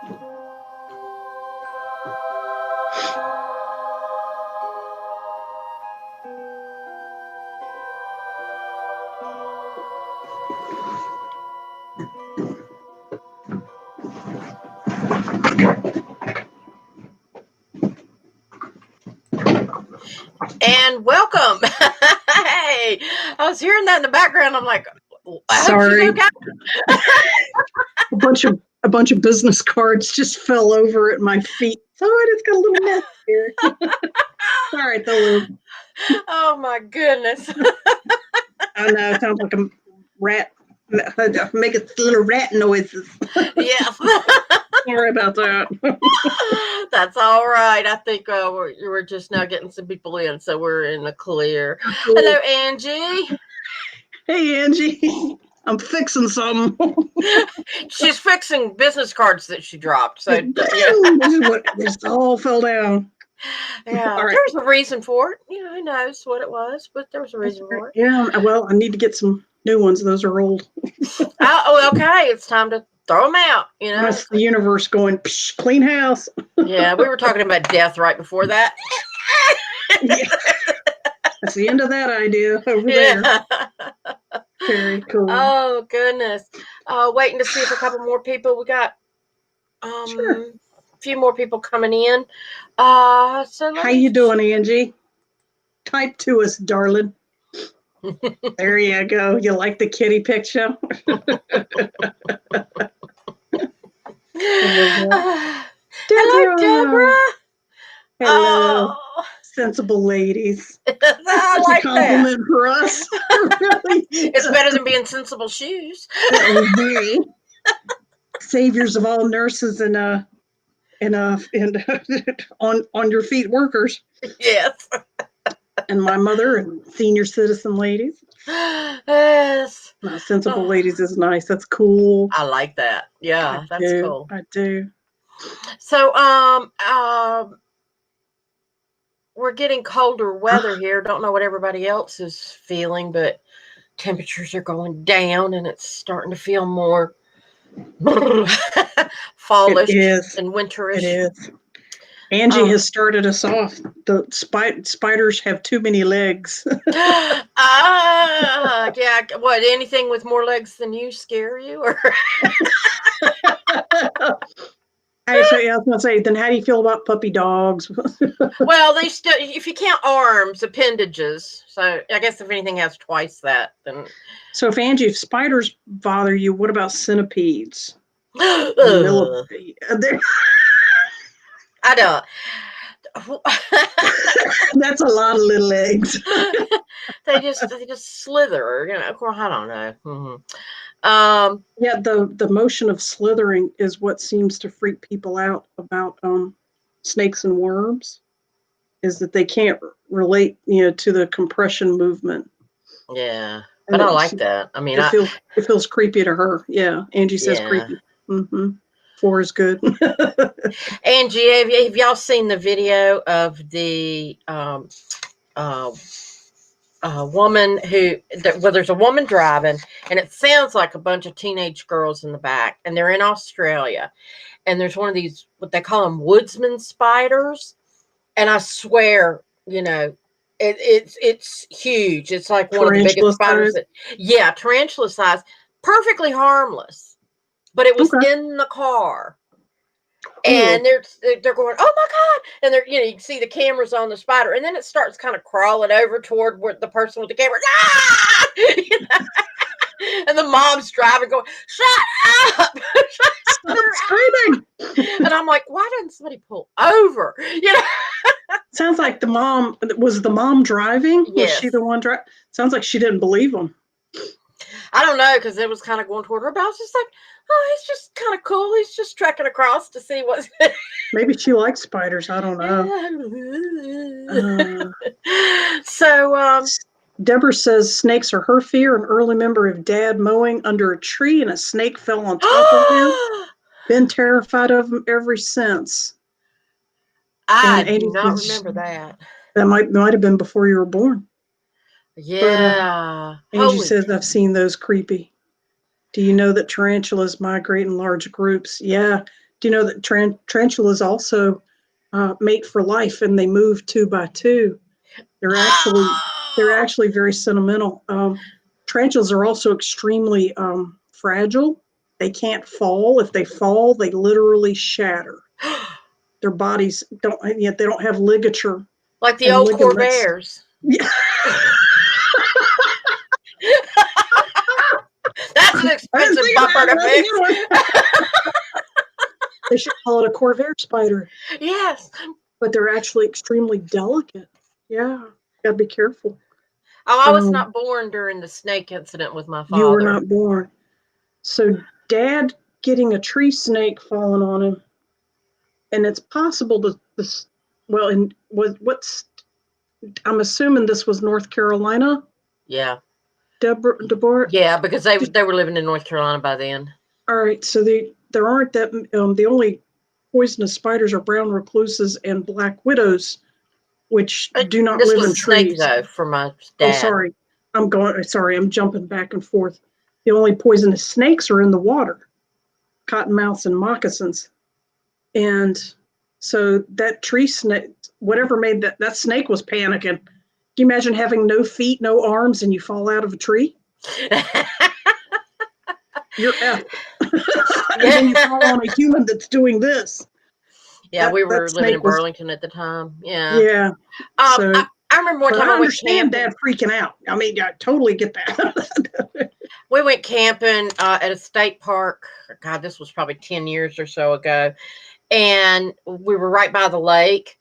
And welcome. Hey, I was hearing that in the background. I'm like, sorry. Okay. A bunch of business cards just fell over at my feet. So I just got a little mess here. All right, Lou. Oh my goodness. I know, it sounds like a rat. Making little rat noises. Yes. Sorry about that. That's all right. I think we're just now getting some people in, so we're in the clear. Cool. Hello, Angie. Hey, Angie. I'm fixing something. She's fixing business cards that she dropped. So This all fell down. Yeah, right. There was a reason for it. Who knows what it was, but there was a reason for it. Yeah, well, I need to get some new ones. Those are old. Okay. It's time to throw them out. That's the universe going, psh, clean house. Yeah, we were talking about death right before that. Yeah. That's the end of that idea over there. Very cool. Oh, goodness. Waiting to see if a couple more people. We got sure. a few more people coming in. How you doing, Angie? Type to us, darling. There you go. You like the kitty picture? Hello, Deborah. Hello. Oh. Sensible ladies. I like a compliment that. For us. Really, it's better than being sensible shoes. Saviors of all nurses and on your feet workers. Yes. And my mother and senior citizen ladies. Yes. Sensible ladies is nice. That's cool. I like that. Yeah, that's cool. I do. So, we're getting colder weather here. Don't know what everybody else is feeling, but temperatures are going down and it's starting to feel more fallish and winterish. It is. Angie has started us off. The spiders have too many legs. Yeah. What? Anything with more legs than you scare you? Or I was going to say, then how do you feel about puppy dogs? Well, they still, if you count arms, appendages. So I guess if anything has twice that, then. So if spiders bother you, what about centipedes? I don't. That's a lot of little eggs. they just slither. I don't know. Yeah, the motion of slithering is what seems to freak people out about snakes and worms, is that they can't relate, to the compression movement. Yeah, but I like that. I mean, it feels creepy to her. Yeah, Angie says creepy. Mm-hmm. 4 is good. Angie, have y'all seen the video of the woman there's a woman driving, and it sounds like a bunch of teenage girls in the back, and they're in Australia, and there's one of these, what they call them, woodsman spiders, and I swear, it's huge. It's like one of the biggest spiders. Tarantula size, perfectly harmless, but it was in the car. And they're going, oh my God. And they're, you can see the cameras on the spider. And then it starts kind of crawling over toward where the person with the camera, and the mom's driving going, shut up. Stop screaming. And I'm like, why didn't somebody pull over? Sounds like the mom driving? Yes. Was she the one driving? Sounds like she didn't believe him. I don't know, because it was kind of going toward her, but I was just like, oh, he's just kind of cool. He's just trekking across to see what's. Maybe she likes spiders. I don't know. So, Deborah says snakes are her fear. An early member of Dad mowing under a tree, and a snake fell on top of him. Been terrified of him ever since. I do not remember that. That might have been before you were born. Yeah. But, Angie says, I've seen those creepy. Do you know that tarantulas migrate in large groups? Yeah. Do you know that tarantulas also mate for life, and they move 2 by 2? They're actually very sentimental. Tarantulas are also extremely fragile. They can't fall. If they fall, they literally shatter. Their bodies they don't have ligature. Like the old Corvairs. Yeah. That's an expensive bumper to fix. They should call it a Corvair spider. Yes. But they're actually extremely delicate. Yeah. Gotta be careful. Oh, I was not born during the snake incident with my father. You were not born. So Dad getting a tree snake falling on him, and it's possible that this. Well, and what's? I'm assuming this was North Carolina. Yeah. Deborah. Yeah, because they were living in North Carolina by then. All right, so there aren't that. The only poisonous spiders are brown recluses and black widows, which do not live in trees. Snake, though, for my dad. Oh, sorry. I'm jumping back and forth. The only poisonous snakes are in the water, cottonmouths and moccasins. And so that tree snake, whatever made that snake was panicking. Can you imagine having no feet, no arms, and you fall out of a tree? You're F. And then you fall on a human that's doing this. Yeah, we were living in Burlington at the time. Yeah. Yeah. I remember one time I went camping. Dad freaking out. I mean, I totally get that. We went camping at a state park. God, this was probably 10 years or so ago. And we were right by the lake.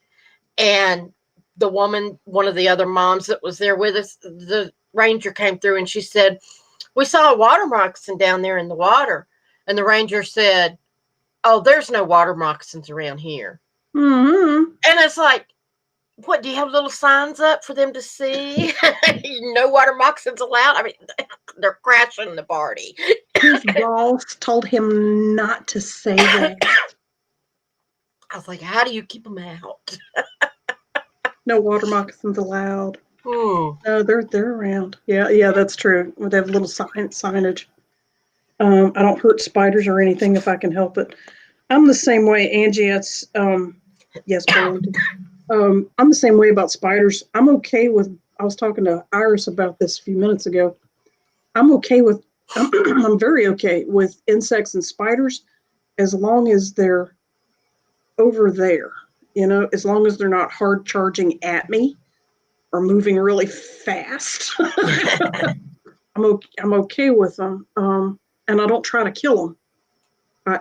And the woman, one of the other moms that was there with us, the ranger came through and she said, "We saw a water moccasin down there in the water." And the ranger said, "Oh, there's no water moccasins around here." Mm-hmm. And it's like, what, do you have little signs up for them to see? No water moccasins allowed? I mean, they're crashing the party. His boss told him not to say that. I was like, how do you keep them out? No water moccasins allowed. No, they're around. Yeah, that's true. They have little signage. I don't hurt spiders or anything if I can help it. I'm the same way, Angie. It's yes, Burlington. I'm the same way about spiders. I'm okay with. I was talking to Iris about this a few minutes ago. I'm okay with. I'm very okay with insects and spiders, as long as they're over there. As long as they're not hard charging at me or moving really fast. I'm okay with them, and I don't try to kill them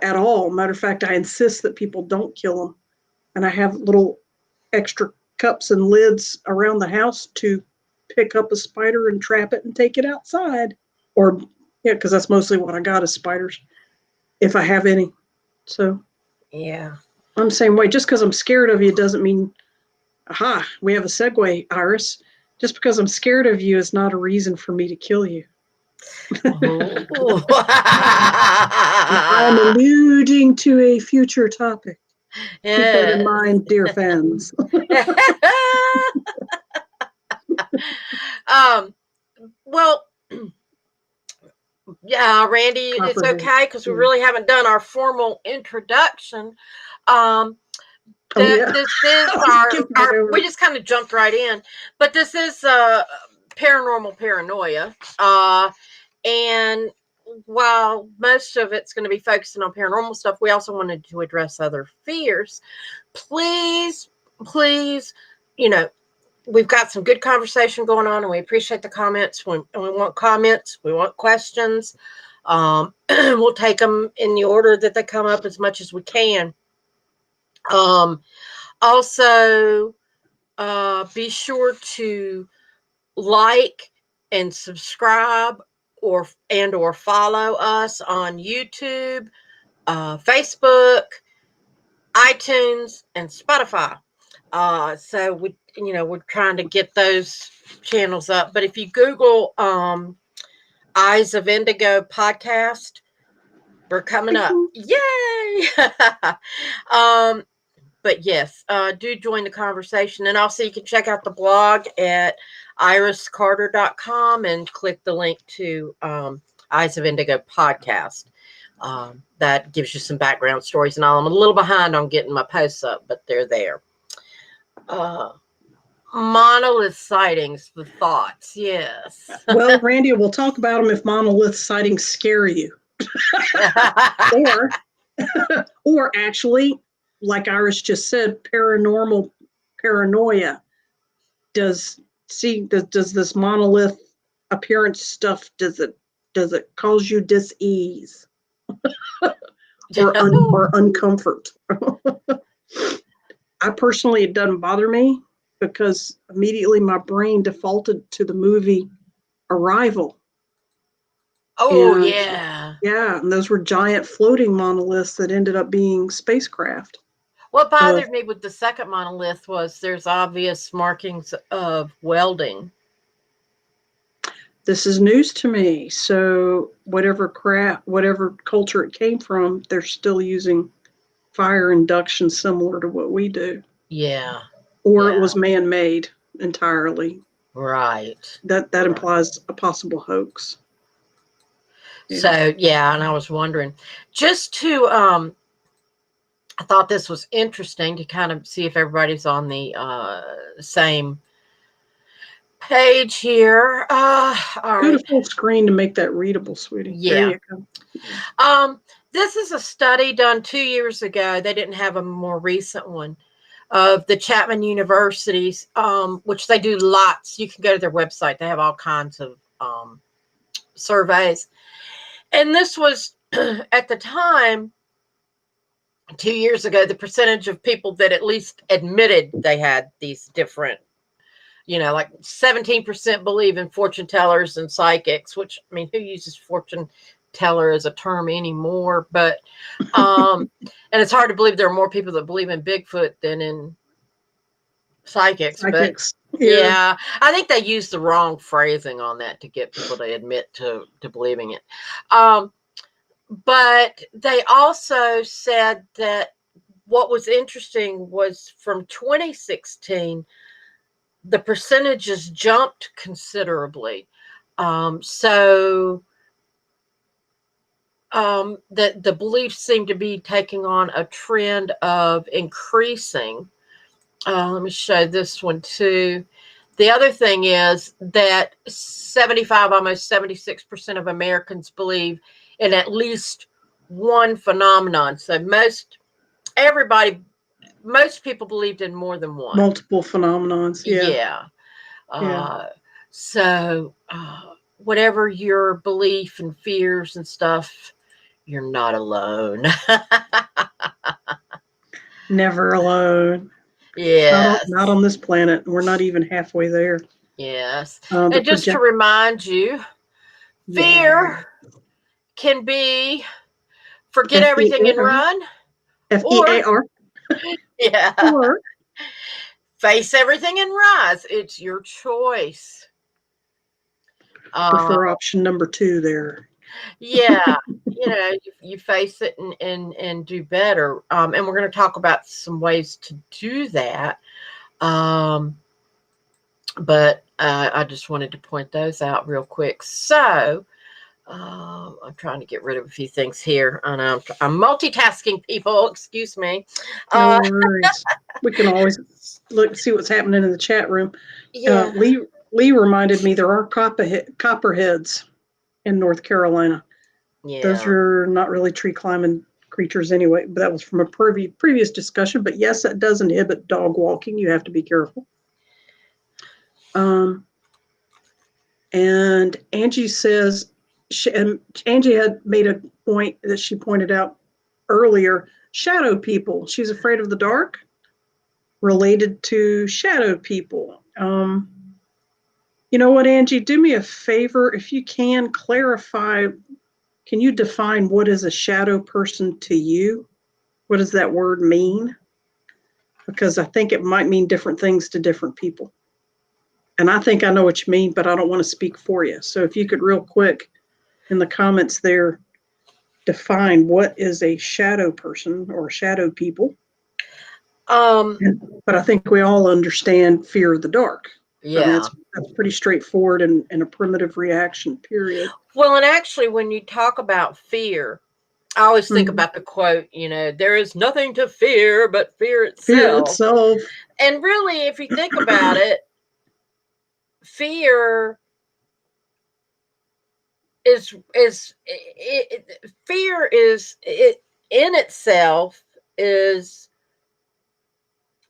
at all. Matter of fact, I insist that people don't kill them, and I have little extra cups and lids around the house to pick up a spider and trap it and take it outside. Or because that's mostly what I got is spiders, if I have any. So yeah, I'm the same way. Just because I'm scared of you doesn't mean. Aha, we have a segue, Iris. Just because I'm scared of you is not a reason for me to kill you. Oh. I'm alluding to a future topic. Yes. Keep that in mind, dear fans. Well, yeah, Randy, it's okay because we really haven't done our formal introduction. This is our we just kind of jumped right in, but this is Paranormal Paranoia. And while most of it's going to be focusing on paranormal stuff, we also wanted to address other fears. Please, we've got some good conversation going on, and we appreciate the comments. We want comments. We want questions. We'll take them in the order that they come up as much as we can. Also, be sure to like and subscribe or follow us on YouTube, Facebook, iTunes, and Spotify. So we're trying to get those channels up. But if you Google Eyes of Indigo podcast, we're coming up. Yay! But yes, do join the conversation. And also you can check out the blog at iriscarter.com and click the link to Eyes of Indigo podcast. That gives you some background stories and all. I'm a little behind on getting my posts up, but they're there. Monolith sightings, the thoughts, yes. Well, Randy, we'll talk about them if monolith sightings scare you. or actually, like Iris just said, paranormal paranoia. Does this monolith appearance stuff, does it cause you dis-ease or uncomfort? I personally, it doesn't bother me because immediately my brain defaulted to the movie Arrival. Oh, and, yeah. Yeah, and those were giant floating monoliths that ended up being spacecraft. What bothered me with the second monolith was there's obvious markings of welding. This is news to me. So whatever culture it came from, they're still using fire induction similar to what we do. Yeah. Or it was man-made entirely. Right. That implies a possible hoax. Yeah. So, yeah, and I was wondering, just to, I thought this was interesting to kind of see if everybody's on the same page here. Go to full screen to make that readable, sweetie. Yeah. There you go. This is a study done 2 years ago. They didn't have a more recent one of the Chapman Universities, which they do lots. You can go to their website. They have all kinds of surveys. And this was, at the time, 2 years ago, the percentage of people that at least admitted they had these different, like 17% believe in fortune tellers and psychics, which, I mean, who uses fortune teller as a term anymore? But, and it's hard to believe there are more people that believe in Bigfoot than in psychics. But yeah, I think they used the wrong phrasing on that to get people to admit to believing it. But they also said that what was interesting was from 2016, the percentages jumped considerably. So the beliefs seem to be taking on a trend of increasing. Let me show this one too. The other thing is that 75, almost 76% of Americans believe in at least one phenomenon. So most people believed in more than one. Multiple phenomenons. Yeah. So whatever your belief and fears and stuff, you're not alone. Never alone. Yeah. Not on this planet. We're not even halfway there. Yes. And just to remind you, fear can be forget everything and run. FEAR. Yeah. Or face everything and rise. It's your choice. Prefer option number 2 there. Yeah. You face it and do better. And we're going to talk about some ways to do that. But I just wanted to point those out real quick. So I'm trying to get rid of a few things here. And I'm multitasking, people. Excuse me. No worries. We can always see what's happening in the chat room. Yeah. Lee reminded me there are copperheads in North Carolina. Yeah. Those are not really tree climbing creatures anyway, but that was from a previous discussion. But yes, that does inhibit dog walking. You have to be careful. And Angie says, Angie had made a point that she pointed out earlier, shadow people. She's afraid of the dark, related to shadow people. You know what, Angie, do me a favor. If you can clarify, can you define what is a shadow person to you? What does that word mean? Because I think it might mean different things to different people. And I think I know what you mean, but I don't want to speak for you. So if you could real quick in the comments there, define what is a shadow person or shadow people. But I think we all understand fear of the dark. Yeah. I mean, that's pretty straightforward and a primitive reaction, period. Well, and actually, when you talk about fear, I always think about the quote, there is nothing to fear but fear itself. Fear itself. And really, if you think about it, fear fear is in itself is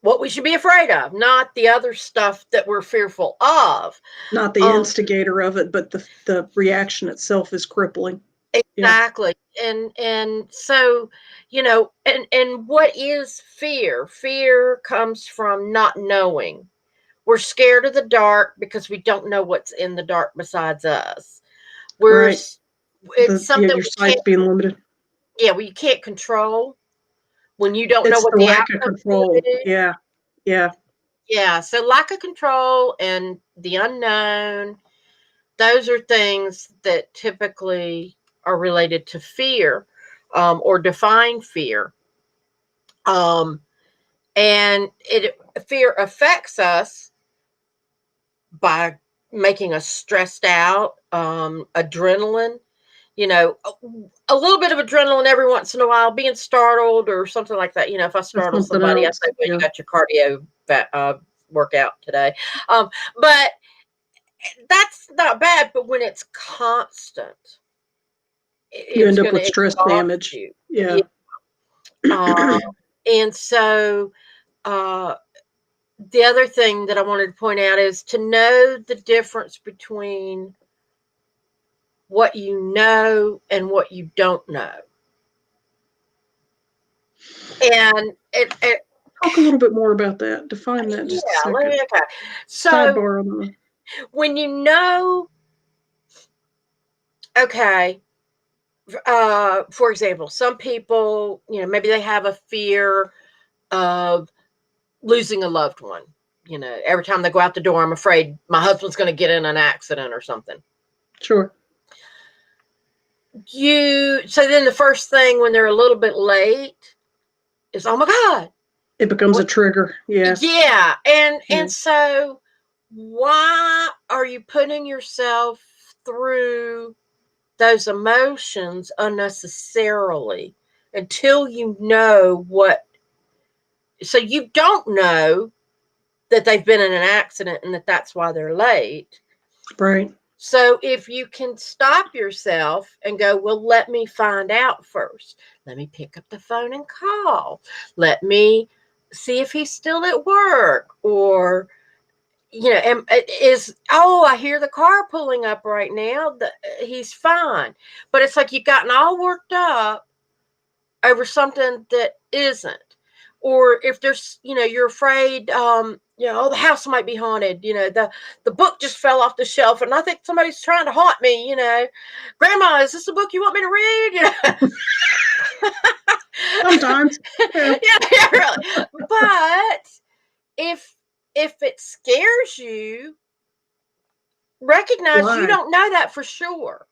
what we should be afraid of, not the other stuff that we're fearful of. Not the instigator of it, but the reaction itself is crippling. Exactly. Yeah. And so, and what is fear? Fear comes from not knowing. We're scared of the dark because we don't know what's in the dark besides us. It's something your sight's being limited. Yeah, well, you can't control when you don't know what the lack of control. Yeah. Yeah. So lack of control and the unknown, those are things that typically are related to fear, or define fear. And fear affects us by making us stressed out, adrenaline, a little bit of adrenaline every once in a while, being startled or something like that. If I startle somebody, I say, well, you got your cardio workout today. But that's not bad. But when it's constant, you end up with stress damage. You. Yeah. And so the other thing that I wanted to point out is to know the difference between what you know and what you don't know. And talk a little bit more about that. Define that just a second. Okay. So sidebar on the... when you know, okay, for example, some people, maybe they have a fear of losing a loved one. Every time they go out the door, I'm afraid my husband's going to get in an accident or something. Sure. So then the first thing when they're a little bit late is, oh my God. It becomes a trigger. Yeah. Yeah. And so why are you putting yourself through those emotions unnecessarily until you know what? So you don't know that they've been in an accident and that's why they're late. Right. So if you can stop yourself and go, well, let me find out first. Let me pick up the phone and call. Let me see if he's still at work, or, I hear the car pulling up right now. He's fine. But it's like you've gotten all worked up over something that isn't. Or if there's, you're afraid, the house might be haunted. The book just fell off the shelf and I think somebody's trying to haunt me. Grandma, is this a book you want me to read? Sometimes. Yeah, really. But if it scares you, recognize you don't know that for sure.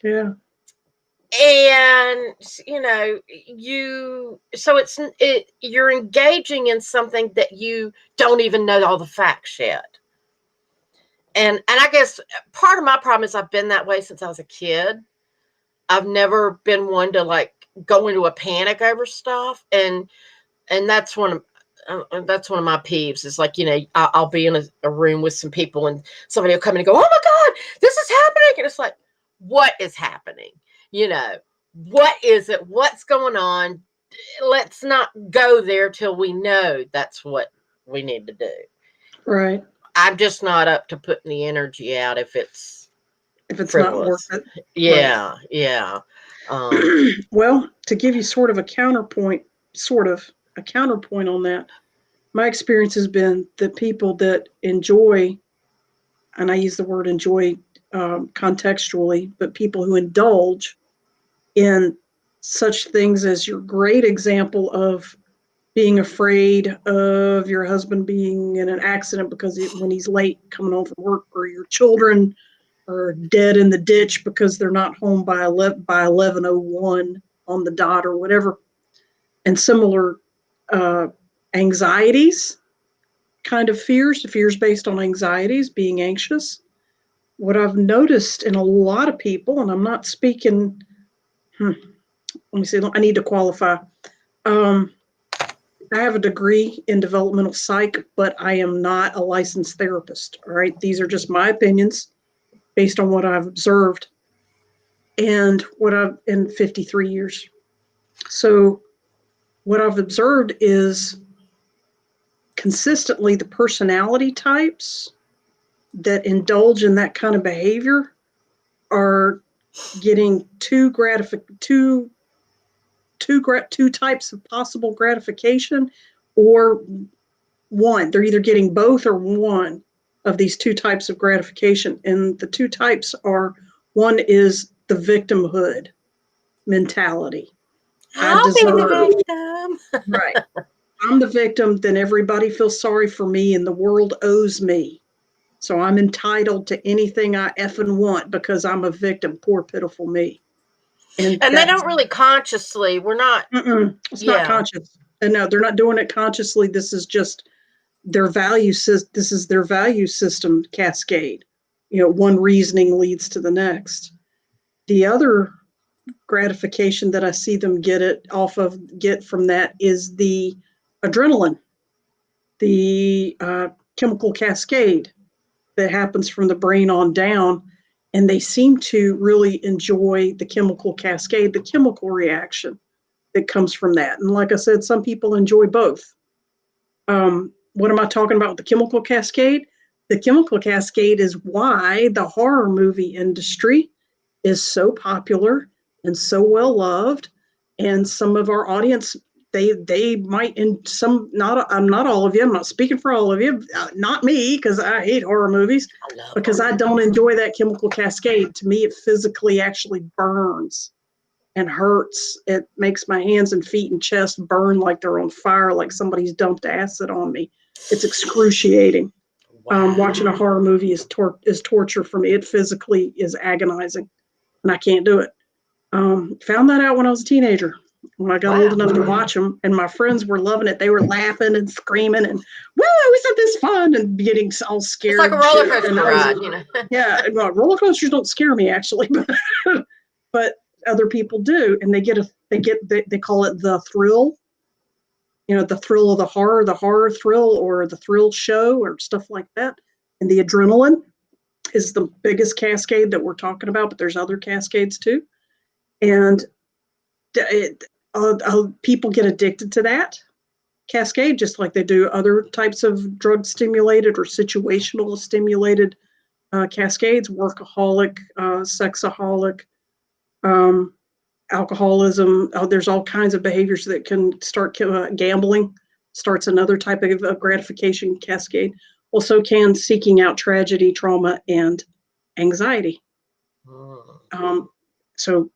Yeah. And you're engaging in something that you don't even know all the facts yet. And I guess part of my problem is I've been that way since I was a kid. I've never been one to like go into a panic over stuff, and that's one of my peeves. Is like, I'll be in a room with some people and somebody will come in and go, oh my God, this is happening. And it's like, what is happening? What is it? What's going on? Let's not go there till we know that's what we need to do. Right. I'm just not up to putting the energy out if it's frivolous. Not worth it. Yeah. Right. Yeah. Well, to give you sort of a counterpoint on that, my experience has been that people that enjoy, and I use the word enjoy contextually, but people who indulge in such things as your great example of being afraid of your husband being in an accident because when he's late coming home from work, or your children are dead in the ditch because they're not home by 11:01 on the dot or whatever, and similar anxieties, kind of fears based on anxieties, being anxious. What I've noticed in a lot of people, and I'm not speaking let me see, I need to qualify. I have a degree in developmental psych, but I am not a licensed therapist. All right. These are just my opinions based on what I've observed and what I've in 53 years. So what I've observed is consistently the personality types that indulge in that kind of behavior are getting two types of possible gratification, or one. They're either getting both or one of these two types of gratification. And the two types are, one is the victimhood mentality. I'll be the victim. Right. I'm the victim, then everybody feels sorry for me and the world owes me. So I'm entitled to anything I effing want because I'm a victim. Poor, pitiful me. And they don't really consciously, we're not. It's not conscious. And no, they're not doing it consciously. This is just their value system. This is their value system cascade. One reasoning leads to the next. The other gratification that I see them get from that is the adrenaline, the chemical cascade that happens from the brain on down. And they seem to really enjoy the chemical cascade, the chemical reaction that comes from that. And like I said, some people enjoy both. What am I talking about? The chemical cascade? The chemical cascade is why the horror movie industry is so popular and so well loved. And some of our audience, they might, in some, I'm not all of you, I'm not speaking for all of you, not me, because I hate horror movies, because I don't enjoy that chemical cascade. To me, it physically actually burns and hurts. It makes my hands and feet and chest burn like they're on fire, like somebody's dumped acid on me. It's excruciating. Wow. Watching a horror movie is torture for me. It physically is agonizing, and I can't do it. Found that out when I was a teenager, when I got old enough to watch them, and my friends were loving it. They were laughing and screaming and, woo, isn't this fun? And getting all scared. It's like a roller coaster ride, Yeah, well, roller coasters don't scare me, actually, but other people do, and they call it the thrill. The thrill of the horror thrill, or the thrill show, or stuff like that. And the adrenaline is the biggest cascade that we're talking about, but there's other cascades too. And people get addicted to that cascade, just like they do other types of drug stimulated or situational stimulated cascades, workaholic, sexaholic, alcoholism. There's all kinds of behaviors that can start. Gambling starts another type of gratification cascade. Also can seeking out tragedy, trauma, and anxiety. So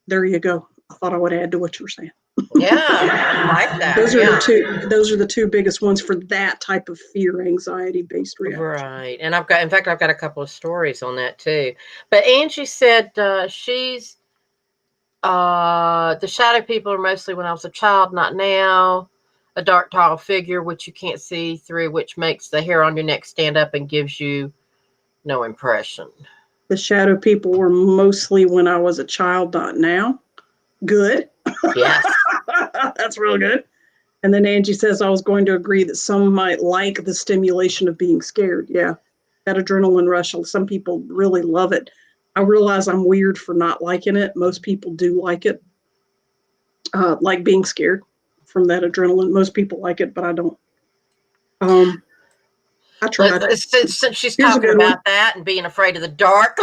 there you go. I thought I would add to what you were saying. Yeah, I like that. Those are the two biggest ones for that type of fear, anxiety based reaction. Right. And I've got a couple of stories on that too. But Angie said she's the shadow people are mostly when I was a child, not now. A dark, tall figure which you can't see through, which makes the hair on your neck stand up and gives you no impression. The shadow people were mostly when I was a child, not now. Good. Yes. That's real good. And then Angie says, I was going to agree that some might like the stimulation of being scared. Yeah, that adrenaline rush. Some people really love it. I realize I'm weird for not liking it. Most people do like it, like being scared from that adrenaline. Most people like it, but I don't. I tried. Since she's talking about that and being afraid of the dark.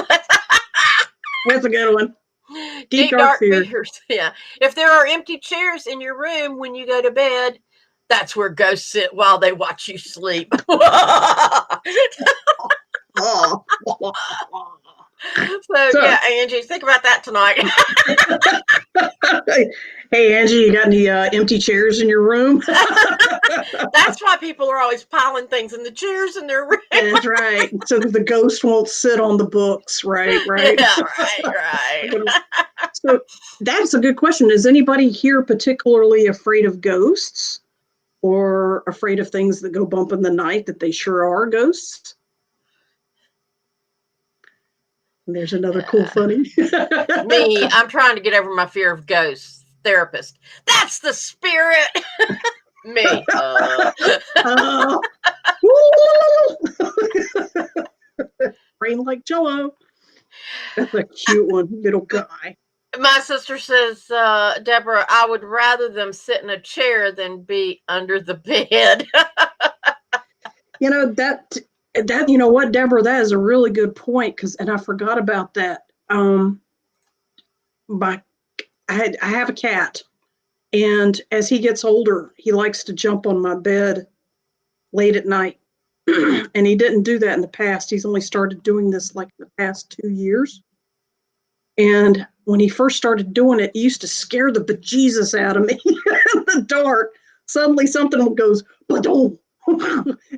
That's a good one. Deep dark fears. Yeah. If there are empty chairs in your room when you go to bed, that's where ghosts sit while they watch you sleep. So yeah, Angie, think about that tonight. Hey, Angie, you got any empty chairs in your room? That's why people are always piling things in the chairs in their room. That's right. So the ghost won't sit on the books. Right. Yeah, right. So that's a good question. Is anybody here particularly afraid of ghosts, or afraid of things that go bump in the night that they sure are ghosts? And there's another cool funny. Me, I'm trying to get over my fear of ghosts. therapist. That's the spirit. Me. Brain like Jello. That's a cute one, little guy. My sister says, Deborah, I would rather them sit in a chair than be under the bed. That you know what, Deborah, that is a really good point, and I forgot about that. I have a cat, and as he gets older, he likes to jump on my bed late at night. And he didn't do that in the past. He's only started doing this like the past 2 years. And when he first started doing it, he used to scare the bejesus out of me in the dark. Suddenly something goes, ba-dum,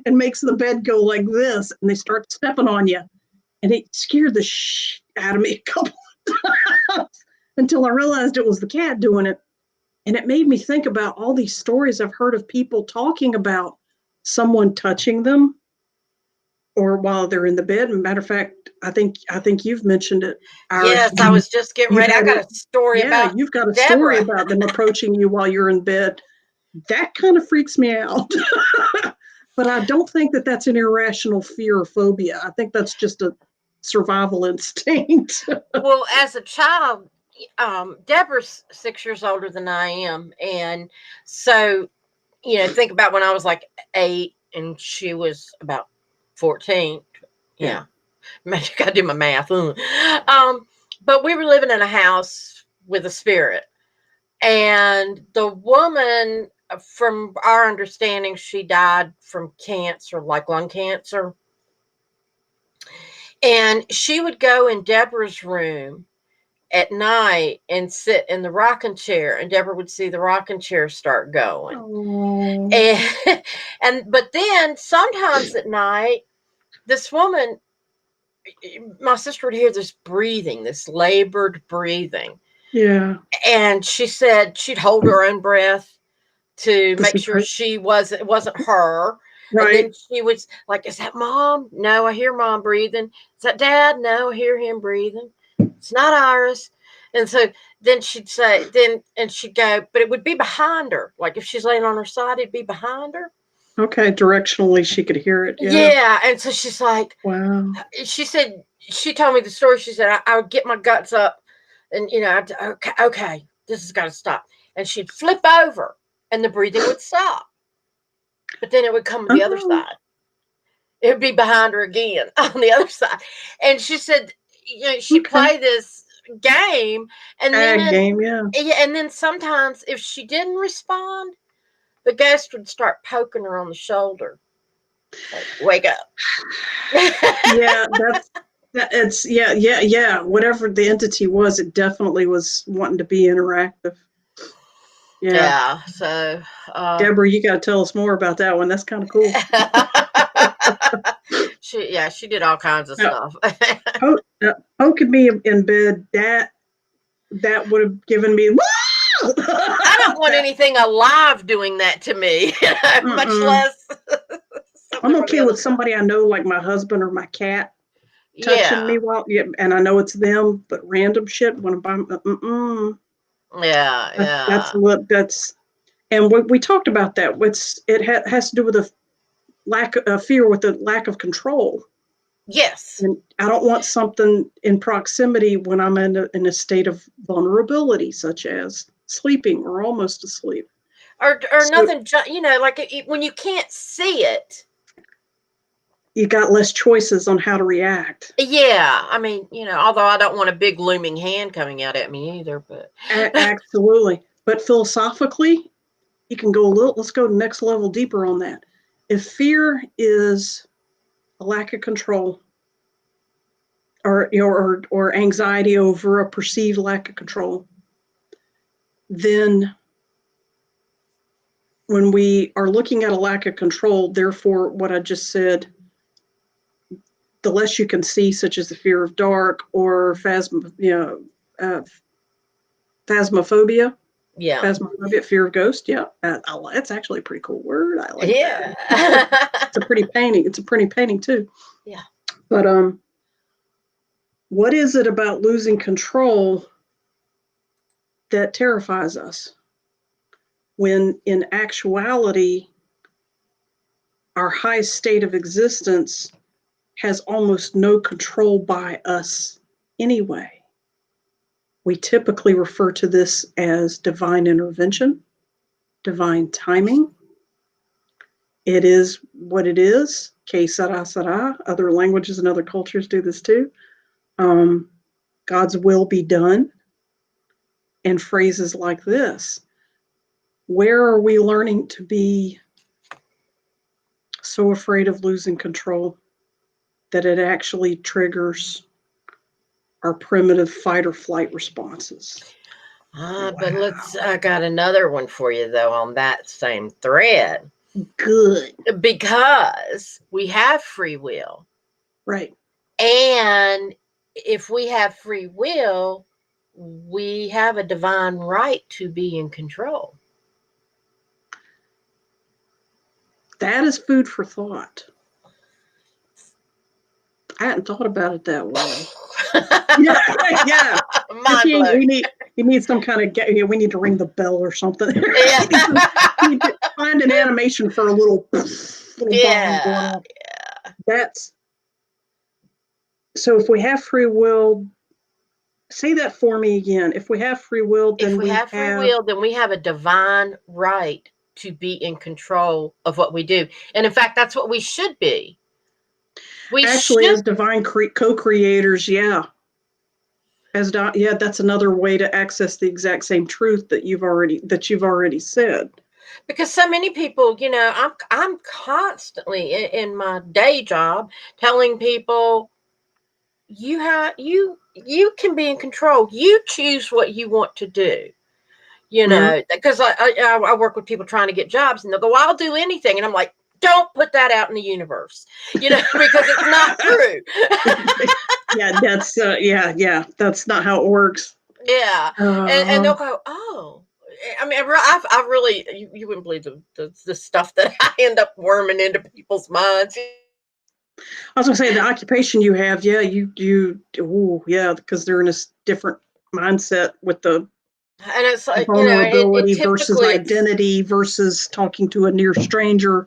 and makes the bed go like this, and they start stepping on you. And it scared the shit out of me a couple of times until I realized it was the cat doing it. And it made me think about all these stories I've heard of people talking about someone touching them or while they're in the bed. Matter of fact, I think you've mentioned it. Yes, I was just getting ready. I got a story about you've got a Deborah. Story about them approaching you while you're in bed. That kind of freaks me out. But I don't think that that's an irrational fear or phobia. I think that's just a survival instinct. Well, as a child, Deborah's 6 years older than I am. And so, think about when I was like 8 and she was about 14. Yeah. I gotta do my math. But we were living in a house with a spirit. And the woman, from our understanding, she died from cancer, like lung cancer. And she would go in Deborah's room at night and sit in the rocking chair, and Deborah would see the rocking chair start going. Oh. But then sometimes at night, this woman, my sister would hear this breathing, this labored breathing. Yeah. And she said she'd hold her own breath to make sure it wasn't her. Right. And then she was like, is that Mom? No, I hear Mom breathing. Is that Dad? No, I hear him breathing. It's not Iris. And so then she'd say, and she'd go, but it would be behind her. Like if she's laying on her side, it'd be behind her. Okay, directionally she could hear it. Yeah. And so she's like, wow. She said, she told me the story. She said, I would get my guts up and, okay, this has got to stop. And she'd flip over and the breathing would stop. But then it would come to the other side. It would be behind her again on the other side. And she said, she'd play this game. And then, and then sometimes if she didn't respond, the ghost would start poking her on the shoulder. Like, wake up. Whatever the entity was, it definitely was wanting to be interactive. Yeah. So, Deborah, you got to tell us more about that one. That's kind of cool. She did all kinds of stuff. Poking me in bed, that would have given me. I don't want anything alive doing that to me, much less. I'm okay with somebody I know, like my husband or my cat, touching me and I know it's them, but random shit when I'm. That's and we talked about that. It has to do with a lack of fear, with the lack of control. Yes. And I don't want something in proximity when I'm in a state of vulnerability, such as sleeping or almost asleep. Or nothing, like when you can't see it. You got less choices on how to react. Yeah. I mean, although I don't want a big looming hand coming out at me either, but. Absolutely. But philosophically, you can let's go next level deeper on that. If fear is a lack of control or anxiety over a perceived lack of control, then when we are looking at a lack of control, therefore what I just said, the less you can see, such as the fear of dark or phasmophobia. Yeah. Phasmophobia, fear of ghost. Yeah. That's actually a pretty cool word. I like that. It's a pretty painting. It's a pretty painting too. Yeah. But what is it about losing control that terrifies us. When in actuality, our highest state of existence has almost no control by us anyway. We typically refer to this as divine intervention, divine timing. It is what it is. Que sera, sera. Other languages and other cultures do this too. God's will be done. And phrases like this. Where are we learning to be so afraid of losing control that it actually triggers our primitive fight or flight responses? But I got another one for you, though, on that same thread. Good. Because we have free will. Right. And if we have free will, we have a divine right to be in control. That is food for thought. I hadn't thought about it that way. yeah. We need some kind of, we need to ring the bell or something. Yeah. we need to find an animation for a little bomb going off. Yeah. That's, so if we have free will, say that for me again. If we have free will, then we have a divine right to be in control of what we do. And in fact, that's what we should be. As divine co-creators, yeah. That's another way to access the exact same truth that you've already said. Because so many people, I'm constantly in my day job telling people, you can be in control. You choose what you want to do. Because I work with people trying to get jobs, and they'll go, well, I'll do anything. And I'm like, don't put that out in the universe, because it's not true. That's not how it works. Yeah. And they'll go, oh, I mean, I've really, you wouldn't believe the stuff that I end up worming into people's minds. I was going to say, the occupation you have, because they're in a different mindset with the, and it's like, vulnerability versus identity versus talking to a near stranger.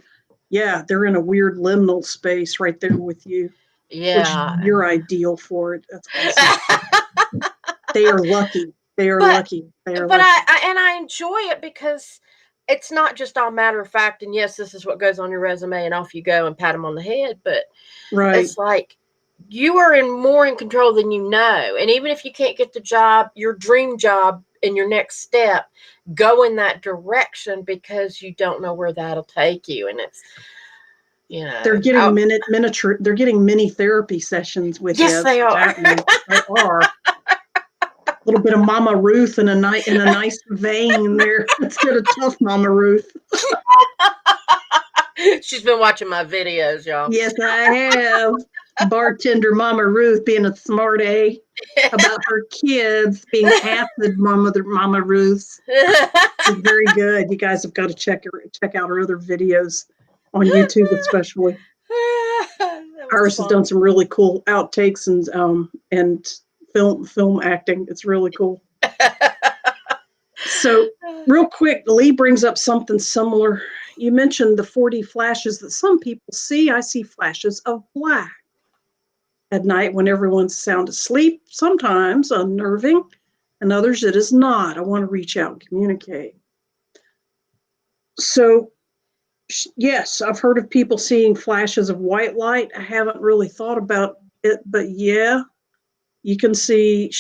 Yeah, they're in a weird liminal space right there with you. Yeah. Which you're ideal for it. That's awesome. They are lucky. Lucky. I enjoy it because it's not just all matter of fact and yes, this is what goes on your resume and off you go and pat them on the head, but it's like you are more in control than you know. And even if you can't get the job, your dream job and your next step, go in that direction because you don't know where that'll take you. And it's, they're getting they're getting mini therapy sessions with you. Yes, they are. They are. A little bit of Mama Ruth in a nice vein there instead of tough Mama Ruth. She's been watching my videos, y'all. Yes, I have. Bartender Mama Ruth being a smart A about her kids being acid Mama Ruths. She's very good. You guys have got to check out her other videos on YouTube, especially. Iris has done some really cool outtakes and film acting. It's really cool. So real quick, Lee brings up something similar. You mentioned the 4D flashes that some people see. I see flashes of black at night when everyone's sound asleep, sometimes unnerving, and others it is not. I want to reach out and communicate. So yes, I've heard of people seeing flashes of white light. I haven't really thought about it, but yeah, you can see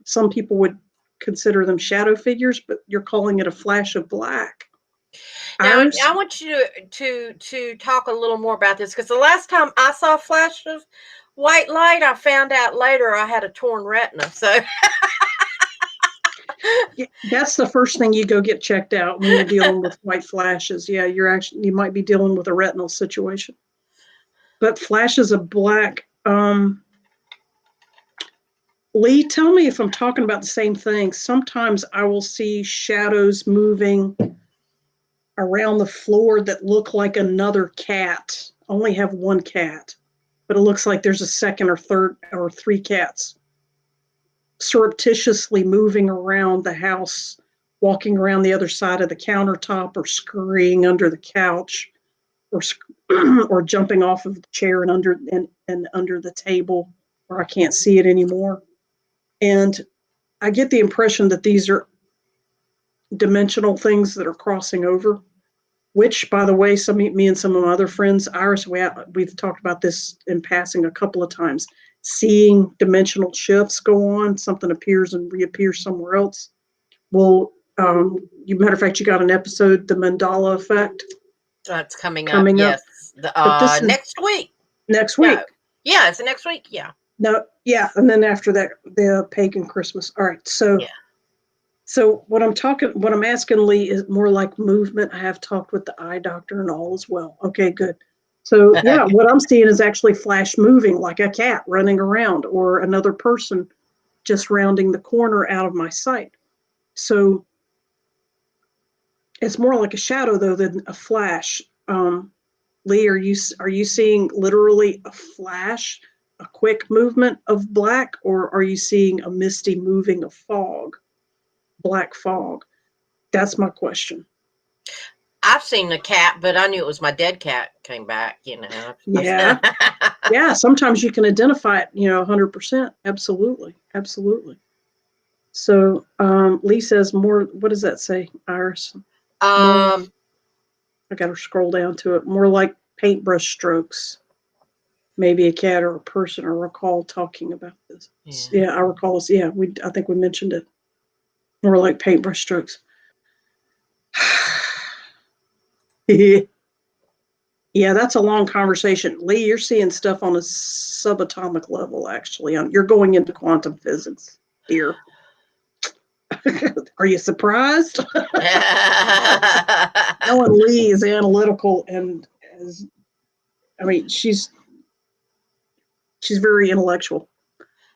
some people would consider them shadow figures, but you're calling it a flash of black. Now, I want you to talk a little more about this, because the last time I saw a flash of white light, I found out later I had a torn retina. So that's the first thing you go get checked out when you're dealing with white flashes. Yeah, you might be dealing with a retinal situation. But flashes of black, Lee, tell me if I'm talking about the same thing. Sometimes I will see shadows moving around the floor that look like another cat. I only have one cat, but it looks like there's a second or third or three cats surreptitiously moving around the house, walking around the other side of the countertop, or scurrying under the couch, or or jumping off of the chair and under the table where I can't see it anymore. And I get the impression that these are dimensional things that are crossing over, which, by the way, me and some of my other friends, Iris, we've talked about this in passing a couple of times. Seeing dimensional shifts go on, something appears and reappears somewhere else. Well, matter of fact, you got an episode, The Mandala Effect. That's coming up. Yes, next week. Next week. Yeah, it's the next week. Yeah. No, yeah, and then after that, the pagan Christmas. All right, so. Yeah. So what I'm asking Lee is more like movement. I have talked with the eye doctor and all as well. Okay, good. So yeah, what I'm seeing is actually flash moving, like a cat running around, or another person just rounding the corner out of my sight. So it's more like a shadow though than a flash. Lee, are you seeing literally a flash, a quick movement of black, or are you seeing a misty moving of fog? Black fog? That's my question. I've seen a cat, but I knew it was my dead cat came back, Yeah. Yeah. Sometimes you can identify it, 100%. Absolutely. Absolutely. So, Lee says more, what does that say, Iris? I got to scroll down to it. More like paintbrush strokes. Maybe a cat or a person. I recall talking about this. Yeah, I recall this. Yeah, I think we mentioned it. More like paintbrush strokes. Yeah, that's a long conversation. Lee, you're seeing stuff on a subatomic level, actually. You're going into quantum physics here. Are you surprised? Ellen Lee is analytical and she's very intellectual.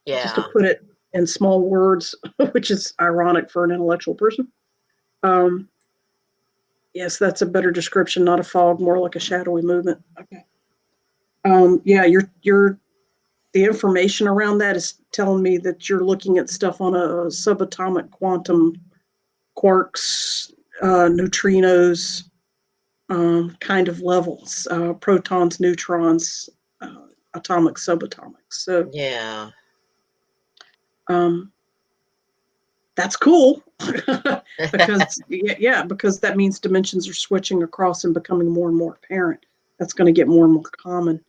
Yeah. Just to put it in small words, which is ironic for an intellectual person. Yes, that's a better description, not a fog, more like a shadowy movement. Okay. Yeah, the information around that is telling me that you're looking at stuff on a subatomic quantum, quarks, neutrinos, kind of levels, protons, neutrons, atomic, subatomic. So yeah, that's cool because that means dimensions are switching across and becoming more and more apparent. That's going to get more and more common.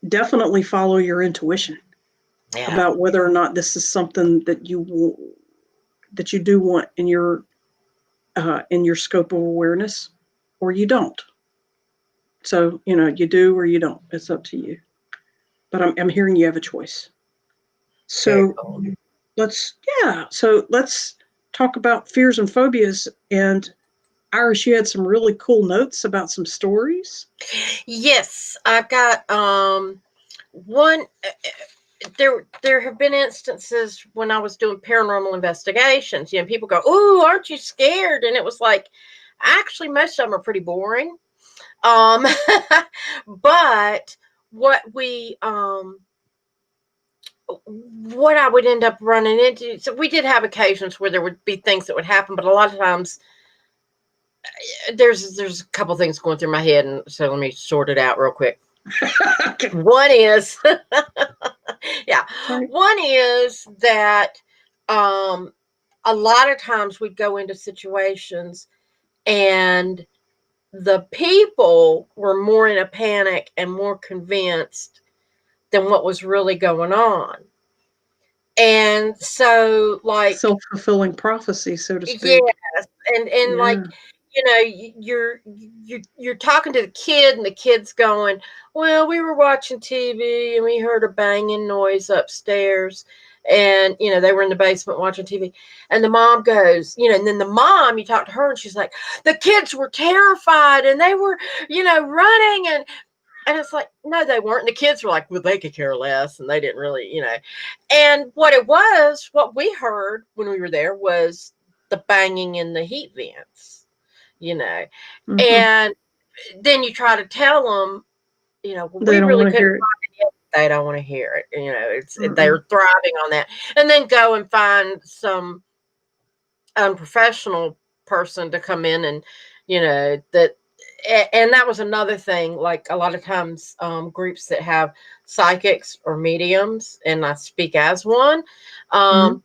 Definitely follow your intuition about whether or not this is something that you do want in your scope of awareness, or you don't. So you do or you don't. It's up to you. But I'm hearing you have a choice. So let's talk about fears and phobias. And Iris, you had some really cool notes about some stories. Yes, I've got one. There have been instances when I was doing paranormal investigations. People go, "Ooh, aren't you scared?" And it was like, actually, most of them are pretty boring. But what I would end up running into, so we did have occasions where there would be things that would happen, but a lot of times there's a couple things going through my head, and so let me sort it out real quick. One is one is that a lot of times we'd go into situations and the people were more in a panic and more convinced than what was really going on. And so, like, self-fulfilling prophecy, so to speak. Yes. And like, you're talking to the kid, and the kid's going, "Well, we were watching TV and we heard a banging noise upstairs." And, they were in the basement watching TV. And the mom goes, and then the mom, you talk to her and she's like, "The kids were terrified and they were, running." And it's like, no, they weren't. And the kids were like, well, they could care less. And they didn't really, And what we heard when we were there was the banging in the heat vents, Mm-hmm. And then you try to tell them, well, we really couldn't find They don't want to hear it. They're thriving on that. And then go and find some unprofessional person to come in and, that. And that was another thing. Like a lot of times, groups that have psychics or mediums, and I speak as one, that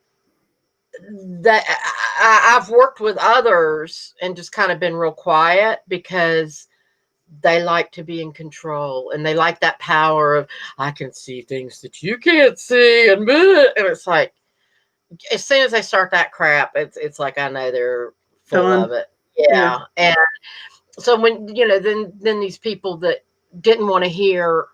I've worked with others and just kind of been real quiet because they like to be in control and they like that power of, I can see things that you can't see, and it's like, as soon as they start that crap, it's like, I know they're full of it. Yeah. And so when, then these people that didn't want to hear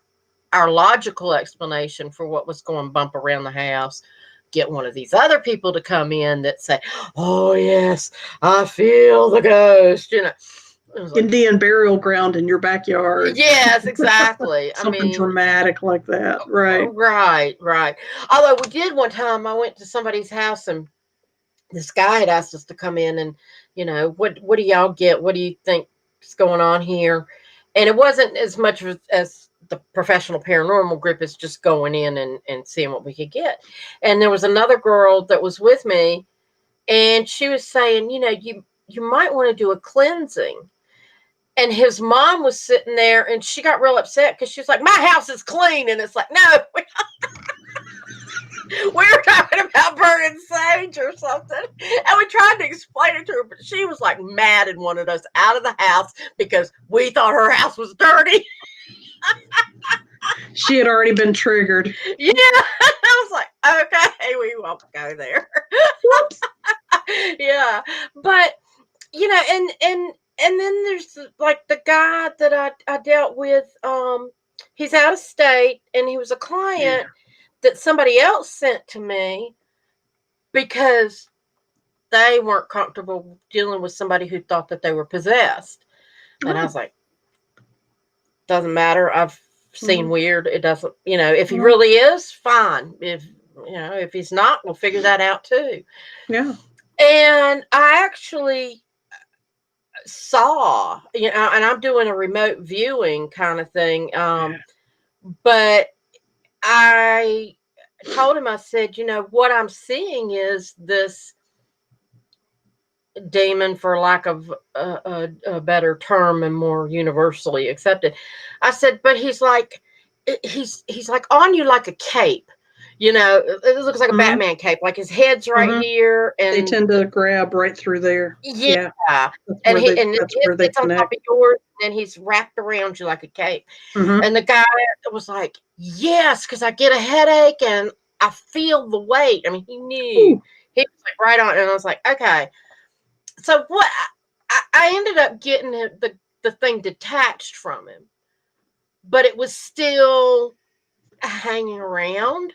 our logical explanation for what was going bump around the house, get one of these other people to come in that say, oh yes, I feel the ghost, Like, Indian burial ground in your backyard. Yes, exactly. Something dramatic like that. Right. Right. Although we did one time, I went to somebody's house and this guy had asked us to come in and, what do y'all get? What do you think is going on here? And it wasn't as much as the professional paranormal group is just going in and seeing what we could get. And there was another girl that was with me, and she was saying, you might want to do a cleansing. And his mom was sitting there, and she got real upset because she was like, my house is clean. And it's like, no, we were talking about burning sage or something. And we tried to explain it to her, but she was like mad and wanted us out of the house because we thought her house was dirty. She had already been triggered. Yeah. I was like, okay, we won't go there. Whoops. Yeah. But, and then there's like the guy that I dealt with. He's out of state, and he was a client that somebody else sent to me because they weren't comfortable dealing with somebody who thought that they were possessed. And I was like, doesn't matter. I've seen weird. It doesn't, if he really is, fine. If he's not, we'll figure that out too. Yeah. And I actually saw, and I'm doing a remote viewing kind of thing. But I told him, I said, what I'm seeing is this demon, for lack of a better term and more universally accepted. I said, but he's like on you like a cape. It looks like a Batman cape, like his head's right here, and they tend to grab right through there. Yeah. And it's on top of yours, and he's wrapped around you like a cape. And the guy was like, yes, because I get a headache and I feel the weight. I mean, he knew. He was like right on, and I was like, okay. So what I ended up getting the thing detached from him, but it was still hanging around.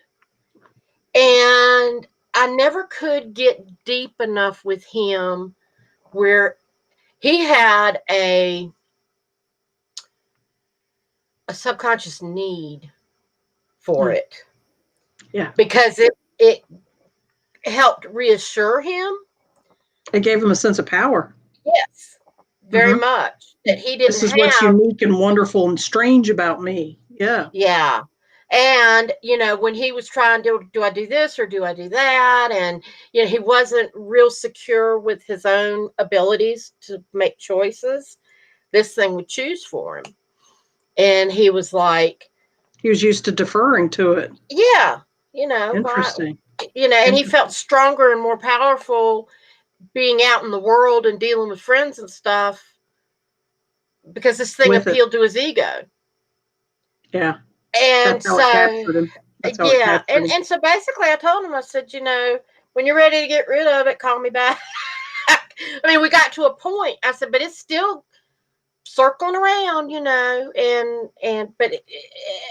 And I never could get deep enough with him where he had a subconscious need for it. Yeah. Because it helped reassure him. It gave him a sense of power. Yes. Very much. That he didn't have. This is what's unique and wonderful and strange about me. Yeah. Yeah. And, when he was trying to do I do this or do I do that? And, he wasn't real secure with his own abilities to make choices. This thing would choose for him. And he was like. He was used to deferring to it. Yeah. Interesting. And he felt stronger and more powerful being out in the world and dealing with friends and stuff because this thing appealed to his ego. Yeah. And so, and so basically I told him, I said, when you're ready to get rid of it, call me back. I mean, we got to a point, I said, but it's still circling around, but it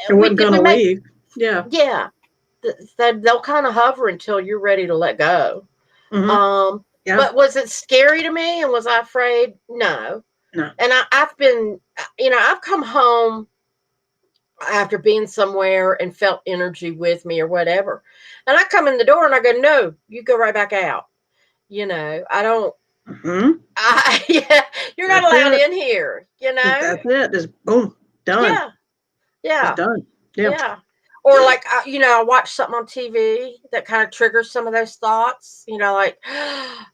wasn't going to leave. Yeah. Yeah. They'll kind of hover until you're ready to let go. But was it scary to me? And was I afraid? No. And I've been, I've come home after being somewhere and felt energy with me or whatever. And I come in the door and I go, no, you go right back out. I don't, you're not allowed in here, That's it. Just boom, done. Yeah. It's done. Yeah. Or like, I watch something on TV that kind of triggers some of those thoughts, like,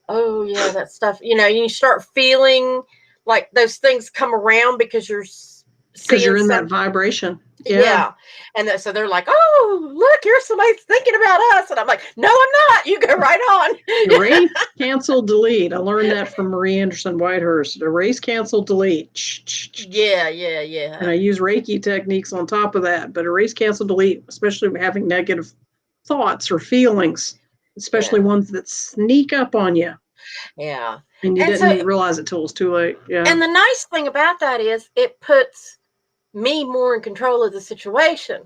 oh yeah, that stuff, you start feeling like those things come around because you're seeing in that vibration. Yeah. And so they're like, oh, look, here's somebody thinking about us. And I'm like, no, I'm not. You go right on. Erase, cancel, delete. I learned that from Marie Anderson Whitehurst. Erase, cancel, delete. Yeah. And I use Reiki techniques on top of that. But erase, cancel, delete, especially having negative thoughts or feelings, especially ones that sneak up on you. Yeah. And you didn't realize it till it was too late. Yeah. And the nice thing about that is it puts me more in control of the situation.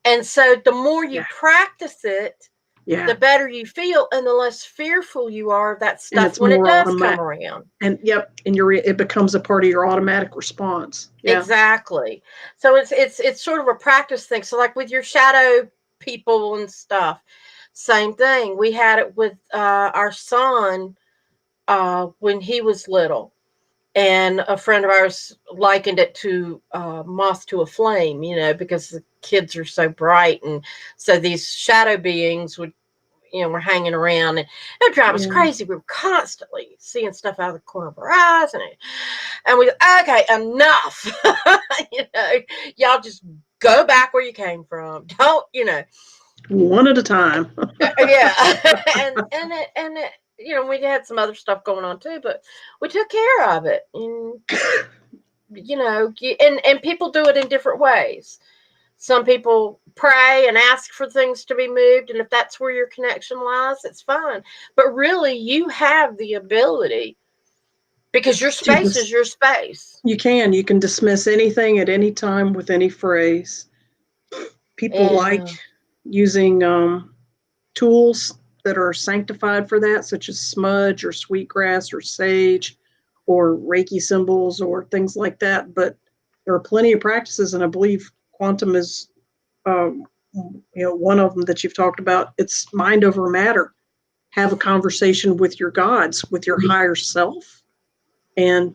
And so the more you practice it, the better you feel and the less fearful you are of that stuff when it does come around. And it becomes a part of your automatic response. Yeah. Exactly. So it's sort of a practice thing. So like with your shadow people and stuff, same thing. We had it with our son when he was little. And a friend of ours likened it to moth to a flame, because the kids are so bright. And so these shadow beings were hanging around, and it would drive us crazy. We were constantly seeing stuff out of the corner of our eyes. And we, okay, enough. Y'all just go back where you came from. Don't, one at a time. Yeah. and we had some other stuff going on too, but we took care of it. And, and people do it in different ways. Some people pray and ask for things to be moved. And if that's where your connection lies, it's fine. But really, you have the ability, because your space is your space. You can dismiss anything at any time with any phrase. People like using tools that are sanctified for that, such as smudge or sweetgrass or sage or Reiki symbols or things like that. But there are plenty of practices, and I believe quantum is one of them that you've talked about. It's mind over matter. Have a conversation with your gods, with your higher self, and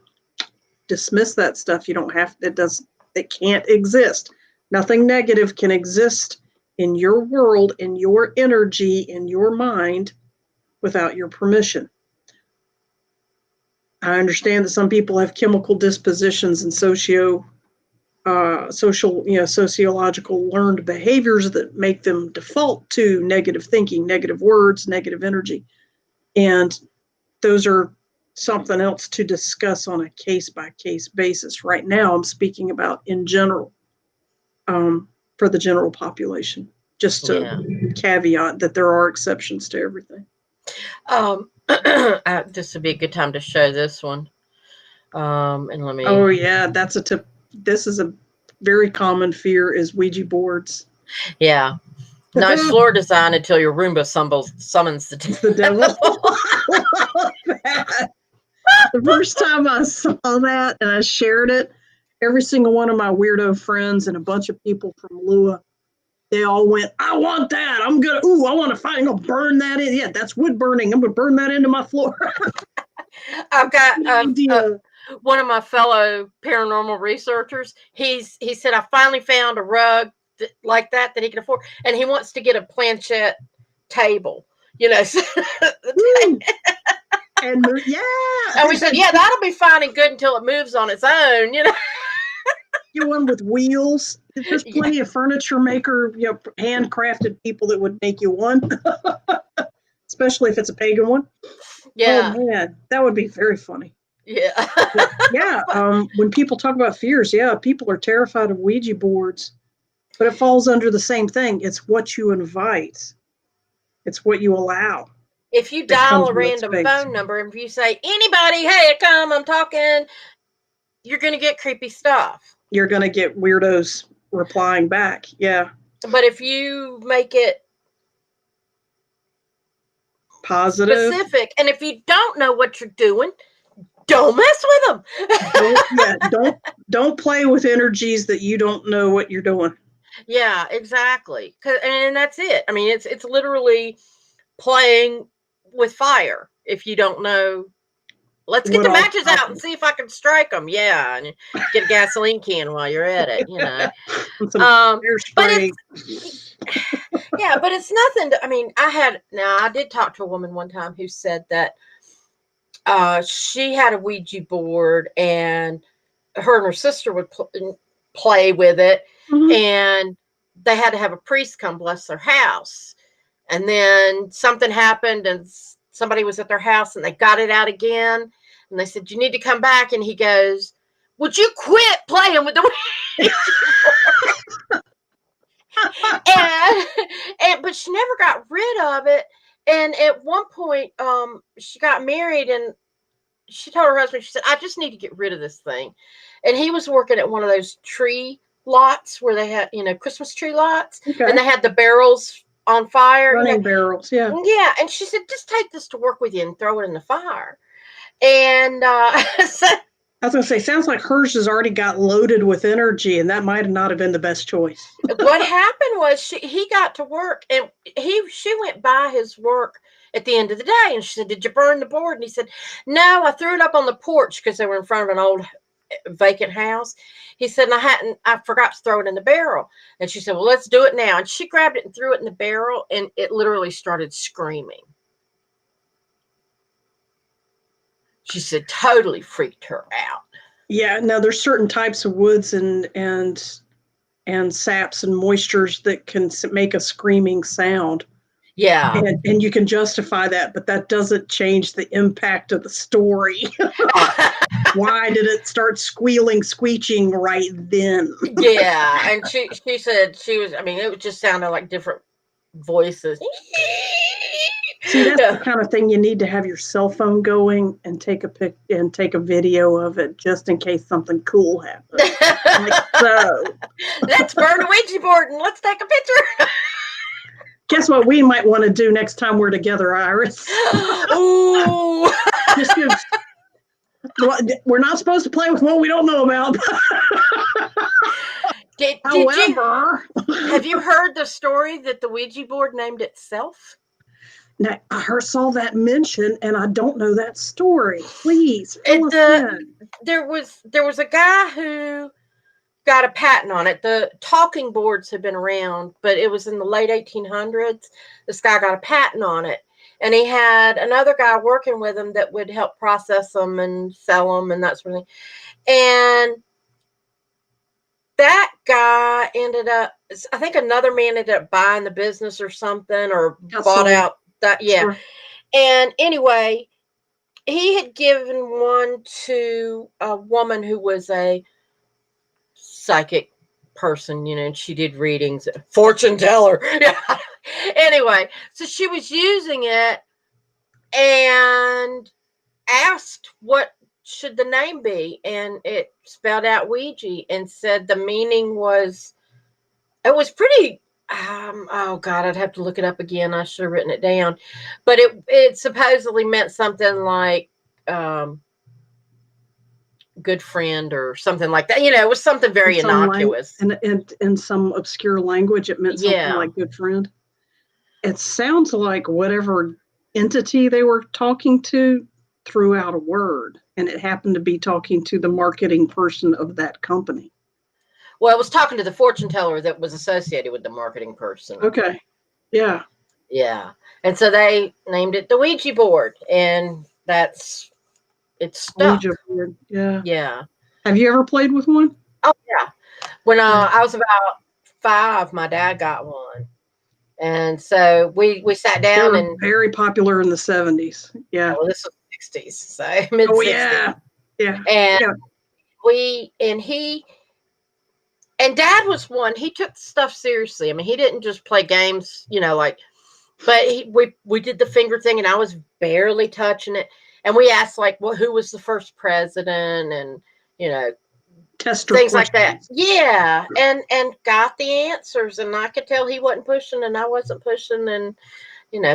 dismiss that stuff. You don't have, it can't exist. Nothing negative can exist in your world, in your energy, in your mind without your permission. I understand that some people have chemical dispositions and sociological learned behaviors that make them default to negative thinking, negative words, negative energy. And those are something else to discuss on a case-by-case basis. Right now, I'm speaking about in general, for the general population, just to caveat that there are exceptions to everything. This would be a good time to show this one. And let me. Oh yeah, that's a tip. This is a very common fear, is Ouija boards. Yeah. Nice floor design until your Roomba summons the devil. I love that. The first time I saw that and I shared it, every single one of my weirdo friends and a bunch of people from Lua, they all went, I want that. I want to find, I'm going to burn that in. Yeah, that's wood burning. I'm going to burn that into my floor. I've got one of my fellow paranormal researchers. He said, I finally found a rug like that he can afford, and he wants to get a planchette table, And we said, yeah, that'll be fine and good until it moves on its own, Get one with wheels. There's plenty of furniture maker, handcrafted people that would make you one, especially if it's a pagan one. Yeah. Oh man, that would be very funny. Yeah. When people talk about fears, people are terrified of Ouija boards, but it falls under the same thing. It's what you invite. It's what you allow. If you dial a random phone number and if you say, anybody, hey, come, I'm talking, you're going to get creepy stuff. You're going to get weirdos replying back. Yeah. But if you make it positive, specific, and if you don't know what you're doing, don't mess with them. Don't play with energies that you don't know what you're doing. Yeah, exactly. And that's it. I mean, it's literally playing with fire if you don't know let's get the matches out and see if I can strike them. Yeah, and get a gasoline can while you're at it, but it's yeah, but it's nothing I mean, I did talk to a woman one time who said that she had a Ouija board, and her and her sister would play with it, and they had to have a priest come bless their house. And then something happened, and somebody was at their house, and they got it out again, and they said, "You need to come back." And he goes, "Would you quit playing with the Ouija board?" But she never got rid of it. And at one point, she got married, and she told her husband, she said, "I just need to get rid of this thing." And he was working at one of those tree lots where they had, Christmas tree lots, and they had the barrels on fire. Running barrels, yeah. Yeah, and she said, "Just take this to work with you and throw it in the fire." And so, I was going to say, sounds like hers has already got loaded with energy, and that might not have been the best choice. What happened was he got to work, and she went by his work at the end of the day, and she said, "Did you burn the board?" And he said, "No, I threw it up on the porch," because they were in front of an old vacant house. He said, I forgot to throw it in the barrel. And she said, "Well, let's do it now." And she grabbed it and threw it in the barrel, and it literally started screaming. She said totally freaked her out. Yeah, now there's certain types of woods and saps and moistures that can make a screaming sound. Yeah. And you can justify that, but that doesn't change the impact of the story. Why did it start screeching right then? Yeah, and she said it was just sounded like different voices. See, that's the kind of thing you need to have your cell phone going and take a video of it, just in case something cool happens. So, let's burn a Ouija board and let's take a picture. Guess what we might want to do next time we're together, Iris? Ooh. We're not supposed to play with what we don't know about. However, have you heard the story that the Ouija board named itself? Now, I saw that mention, and I don't know that story. Please, there was a guy who got a patent on it. The talking boards had been around, but it was in the late 1800s. This guy got a patent on it, and he had another guy working with him that would help process them and sell them and that sort of thing. And that guy ended up, I think another man ended up buying the business or something, or bought out that. Yeah. Sure. And anyway, he had given one to a woman who was a psychic person, and she did readings, fortune teller. Yeah. Anyway, so she was using it and asked what should the name be, and it spelled out Ouija, and said the meaning was, it was pretty oh God, I'd have to look it up again. I should have written it down, but it supposedly meant something like good friend or something like that. It was something very innocuous. And in some obscure language, it meant something like good friend. It sounds like whatever entity they were talking to threw out a word, and it happened to be talking to the marketing person of that company. Well, it was talking to the fortune teller that was associated with the marketing person. Okay. Yeah. Yeah. And so they named it the Ouija board, and it's stuck. Ouija board. Yeah. Yeah. Have you ever played with one? Oh, yeah. When I was about 5, my dad got one. And so we sat down. They were and very popular in the 70s. Yeah. Well, this was 60s, so mid 60s. Oh, yeah. Yeah. And Dad was one. He took stuff seriously. I mean, he didn't just play games, but we did the finger thing, and I was barely touching it. And we asked, who was the first president, and Tester things like that. Yeah, and got the answers, and I could tell he wasn't pushing, and I wasn't pushing, and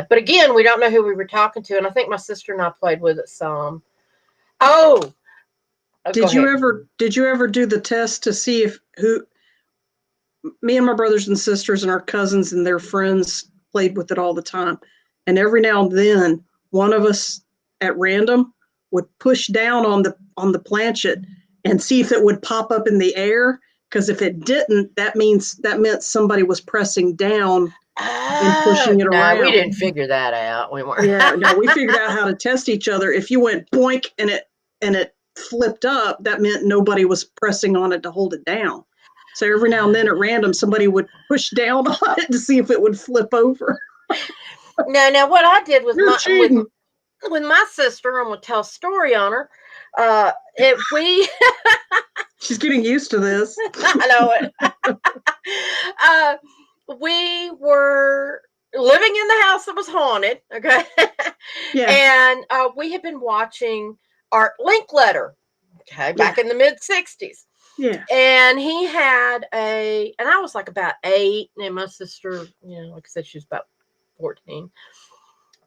But again, we don't know who we were talking to, and I think my sister and I played with it some. Oh. Did you ever do the test to see me and my brothers and sisters and our cousins and their friends played with it all the time, and every now and then one of us at random would push down on the planchette and see if it would pop up in the air. Because if it didn't, that meant somebody was pressing down and pushing it around. No, we didn't figure that out. We weren't. Yeah, no, we figured out how to test each other. If you went boink and it flipped up, that meant nobody was pressing on it to hold it down. So every now and then at random, somebody would push down on it to see if it would flip over. No, what I did was with my sister, I'm going to tell a story on her. She's getting used to this. I know it. We were living in the house that was haunted. Okay. Yeah. And we had been watching Art Linkletter. Okay. Back in the mid-60s. Yeah. And he had and I was like about 8, and my sister, like I said, she was about 14.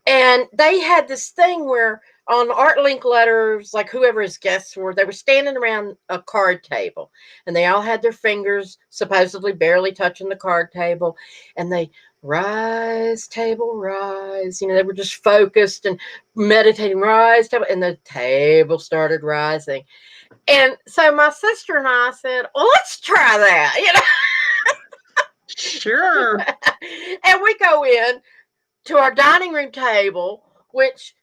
And they had this thing where on Art Linkletters, like whoever his guests were, they were standing around a card table, and they all had their fingers supposedly barely touching the card table, and they rise, table, rise. They were just focused and meditating, rise, table, and the table started rising. And so my sister and I said, well, let's try that, Sure. And we go in to our dining room table, which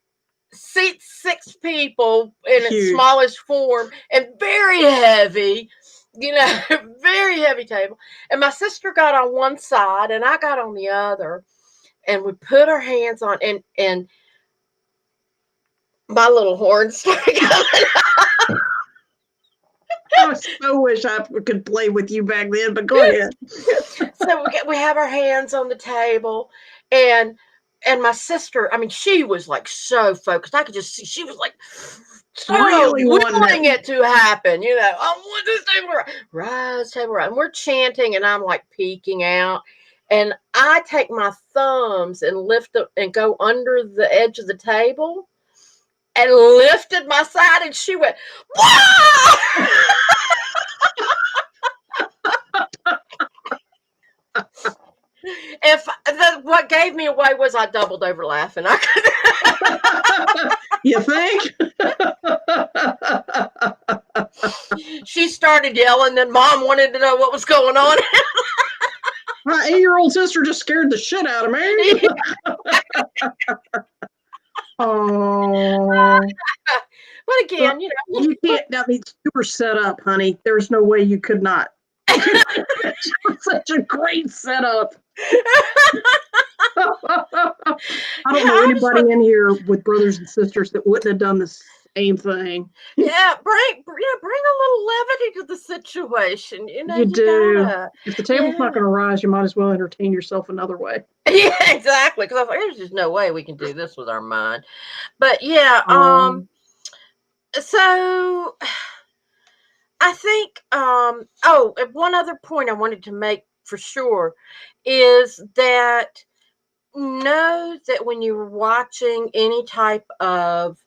seats 6 people in its smallest form and very heavy, very heavy table. And my sister got on one side and I got on the other, and we put our hands on, and my little horn started coming up. I so wish I could play with you back then, but go ahead. So we have our hands on the table, and my sister, I mean, she was like so focused. I could just see she was like so really willing it to happen. I want this table rise, table rise. And we're chanting, and I'm like peeking out. And I take my thumbs and lift up and go under the edge of the table and lifted my side, and she went, "Whoa!" What gave me away was I doubled over laughing. You think? She started yelling, and Mom wanted to know what was going on. My 8-year-old sister just scared the shit out of me. Oh. But again, you can't. That means you were set up, honey. There's no way you could not. Such a great setup. I don't know anybody in here with brothers and sisters that wouldn't have done the same thing. Yeah, bring a little levity to the situation. You do. If the table's not going to rise, you might as well entertain yourself another way. Yeah, exactly. Because I thought there's just no way we can do this with our mind. But yeah, so I think one other point I wanted to make for sure is that know that when you're watching any type of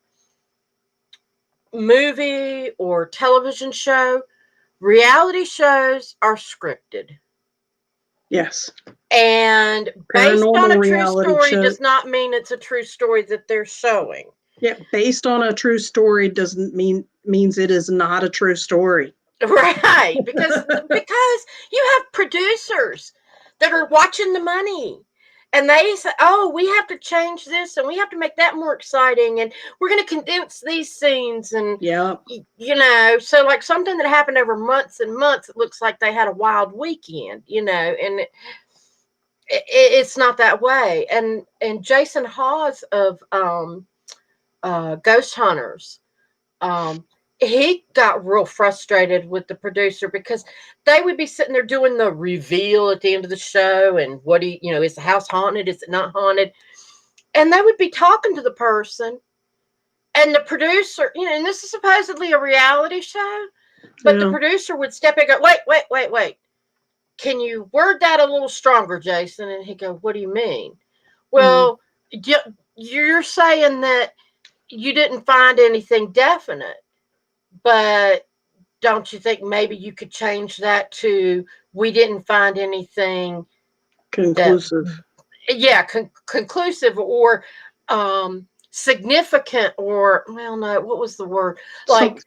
movie or television show, reality shows are scripted. Yes. And based on a true story does not mean it's a true story that they're showing. Yeah, based on a true story doesn't means it is not a true story. Right, because you have producers that are watching the money, and they say, "Oh, we have to change this, and we have to make that more exciting, and we're going to condense these scenes." And so like something that happened over months and months, it looks like they had a wild weekend, and it's not that way. And Jason Hawes of Ghost Hunters, he got real frustrated with the producer because they would be sitting there doing the reveal at the end of the show, and is the house haunted? Is it not haunted? And they would be talking to the person, and the producer, and this is supposedly a reality show, but the producer would step in and go, wait. Can you word that a little stronger, Jason? And he'd go, what do you mean? Well, you're saying that you didn't find anything definite. But don't you think maybe you could change that to we didn't find anything conclusive? Conclusive or significant or, well, no, what was the word? Like,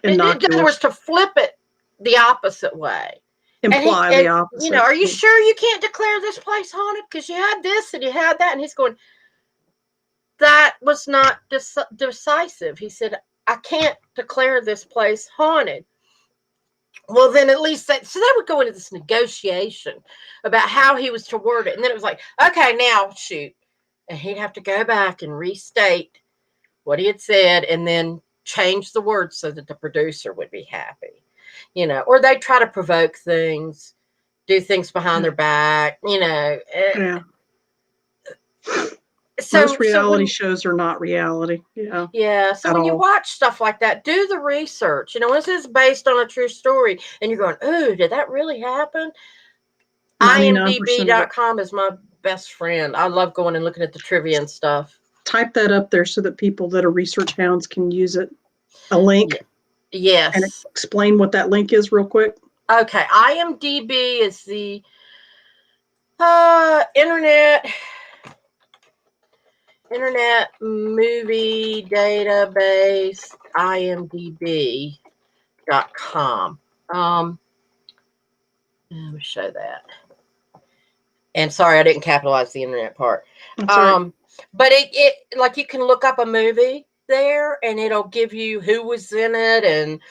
in other words, to flip it the opposite way. Imply the opposite. You know, are you sure you can't declare this place haunted? Because you had this and you had that. And he's going, that was not decisive. He said, I can't declare this place haunted. Well, then at least that, so they would go into this negotiation about how he was to word it. And then it was like, okay, now shoot. And he'd have to go back and restate what he had said and then change the words so that the producer would be happy. You know, or they'd try to provoke things, do things behind their back, you know. Yeah. Most reality shows are not reality. Yeah. Yeah. So when you watch stuff like that, do the research. You know, this is based on a true story, and you're going, "Oh, did that really happen?" IMDb.com is my best friend. I love going and looking at the trivia and stuff. Type that up there so that people that are research hounds can use it. A link. Yes. And explain what that link is real quick. Okay. IMDb is the Internet movie database, imdb.com. Let me show that. And sorry, I didn't capitalize the internet part. But it like you can look up a movie there and it'll give you who was in it and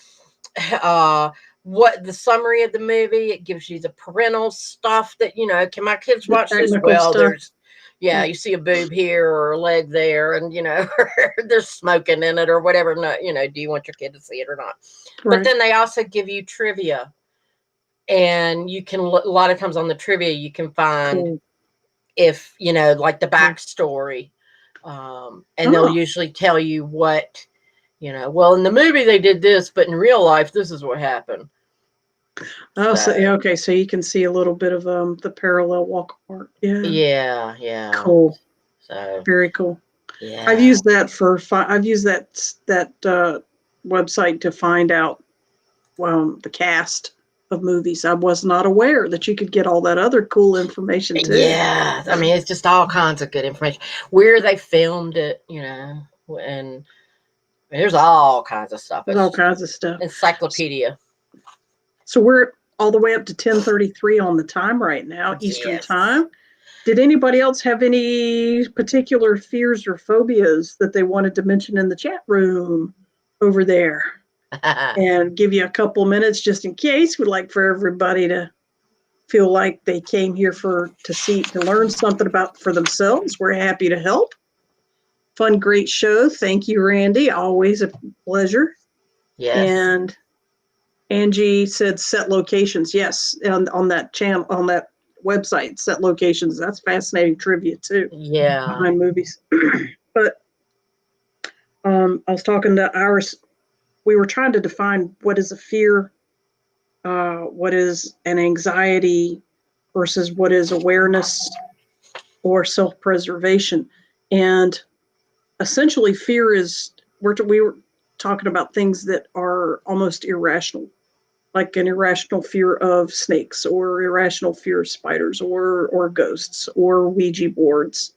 what the summary of the movie. It gives you the parental stuff that, you know, can my kids watch this? Well, there's you see a boob here or a leg there, and you know, there's smoking in it or whatever. No, you know, do you want your kid to see it or not? Right. But then they also give you trivia, and you can a lot of times on the trivia you can find if you know, like the backstory, and they'll usually tell you what, you know. Well, in the movie they did this, but in real life this is what happened. Oh, so okay, so you can see a little bit of the parallel walk apart. Yeah. Cool. So very cool. Yeah, I've used that website to find out the cast of movies. I was not aware that you could get all that other cool information too. Yeah, I mean, it's just all kinds of good information. Where they filmed it, you know, and there's all kinds of stuff. There's all kinds of stuff. Encyclopedia. So we're all the way up to 10:33 on the time right now, Eastern time. Did anybody else have any particular fears or phobias that they wanted to mention in the chat room over there? And give you a couple minutes just in case. We'd like for everybody to feel like they came here to learn something for themselves. We're happy to help. Fun, great show. Thank you, Randy. Always a pleasure. Yes. And Angie said set locations. Yes, on that channel, on that website, set locations. That's fascinating trivia too. Yeah. Behind movies. But I was talking to Iris. We were trying to define what is a fear, what is an anxiety versus what is awareness or self-preservation. And essentially fear is, we were talking about things that are almost irrational, like an irrational fear of snakes or irrational fear of spiders or ghosts or Ouija boards,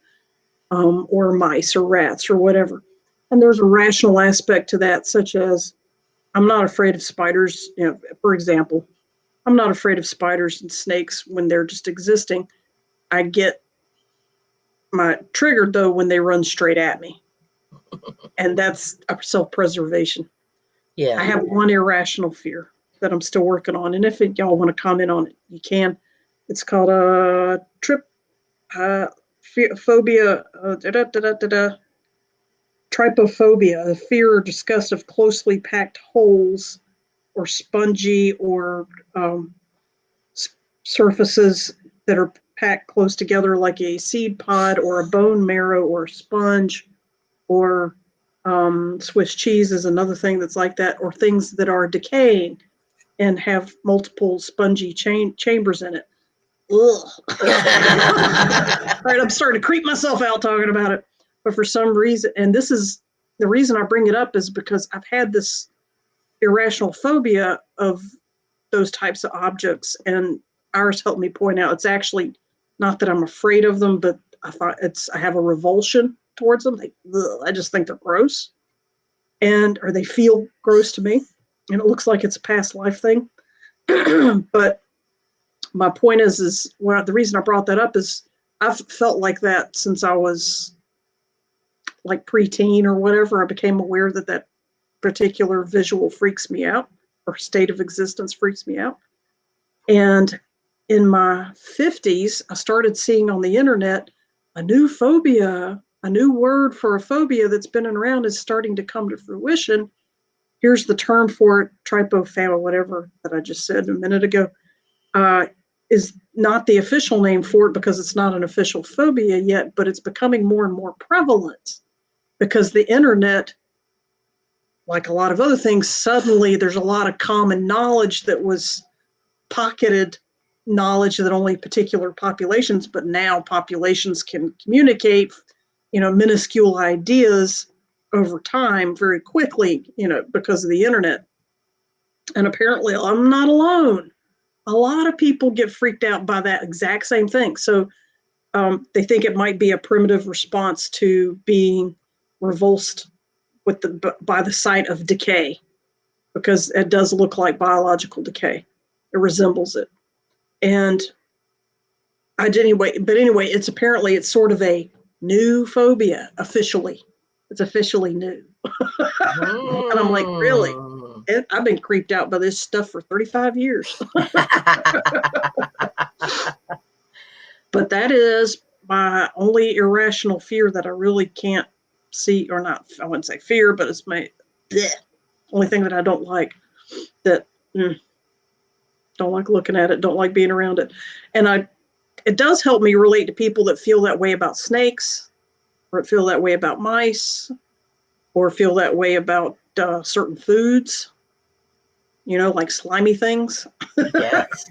or mice or rats or whatever. And there's a rational aspect to that, such as I'm not afraid of spiders. You know, for example, I'm not afraid of spiders and snakes when they're just existing. I get triggered though when they run straight at me. And that's a self-preservation. Yeah. I have one irrational fear that I'm still working on. And if y'all want to comment on it, you can. It's called a phobia, trypophobia, a fear or disgust of closely packed holes or spongy or surfaces that are packed close together like a seed pod or a bone marrow or a sponge, or Swiss cheese is another thing that's like that, or things that are decaying and have multiple spongy chambers in it. Ugh. All right, I'm starting to creep myself out talking about it. But for some reason, and this is the reason I bring it up, is because I've had this irrational phobia of those types of objects, and Iris helped me point out it's actually not that I'm afraid of them, but I have a revulsion towards them. I just think they're gross, or they feel gross to me, and it looks like it's a past life thing. But my point is the reason I brought that up is I've felt like that since I was like preteen or whatever. I became aware that particular visual freaks me out, or state of existence freaks me out. And in my 50s, I started seeing on the internet a new phobia, a new word for a phobia that's been around is starting to come to fruition. Here's the term for it, trypophobia, whatever that I just said a minute ago, is not the official name for it because it's not an official phobia yet, but it's becoming more and more prevalent because the internet, like a lot of other things, suddenly there's a lot of common knowledge that was pocketed knowledge that only particular populations, but now populations can communicate, minuscule ideas over time very quickly, because of the internet. And apparently I'm not alone. A lot of people get freaked out by that exact same thing. So they think it might be a primitive response to being revulsed by the sight of decay, because it does look like biological decay. It resembles it. And anyway, it's sort of a new phobia officially. It's officially new. And I'm like, really? I've been creeped out by this stuff for 35 years. But that is my only irrational fear that I really can't see, or not, I wouldn't say fear, but it's my only thing that I don't like, that don't like looking at it, don't like being around it. And it does help me relate to people that feel that way about snakes, or feel that way about mice, or feel that way about certain foods, like slimy things. Yes.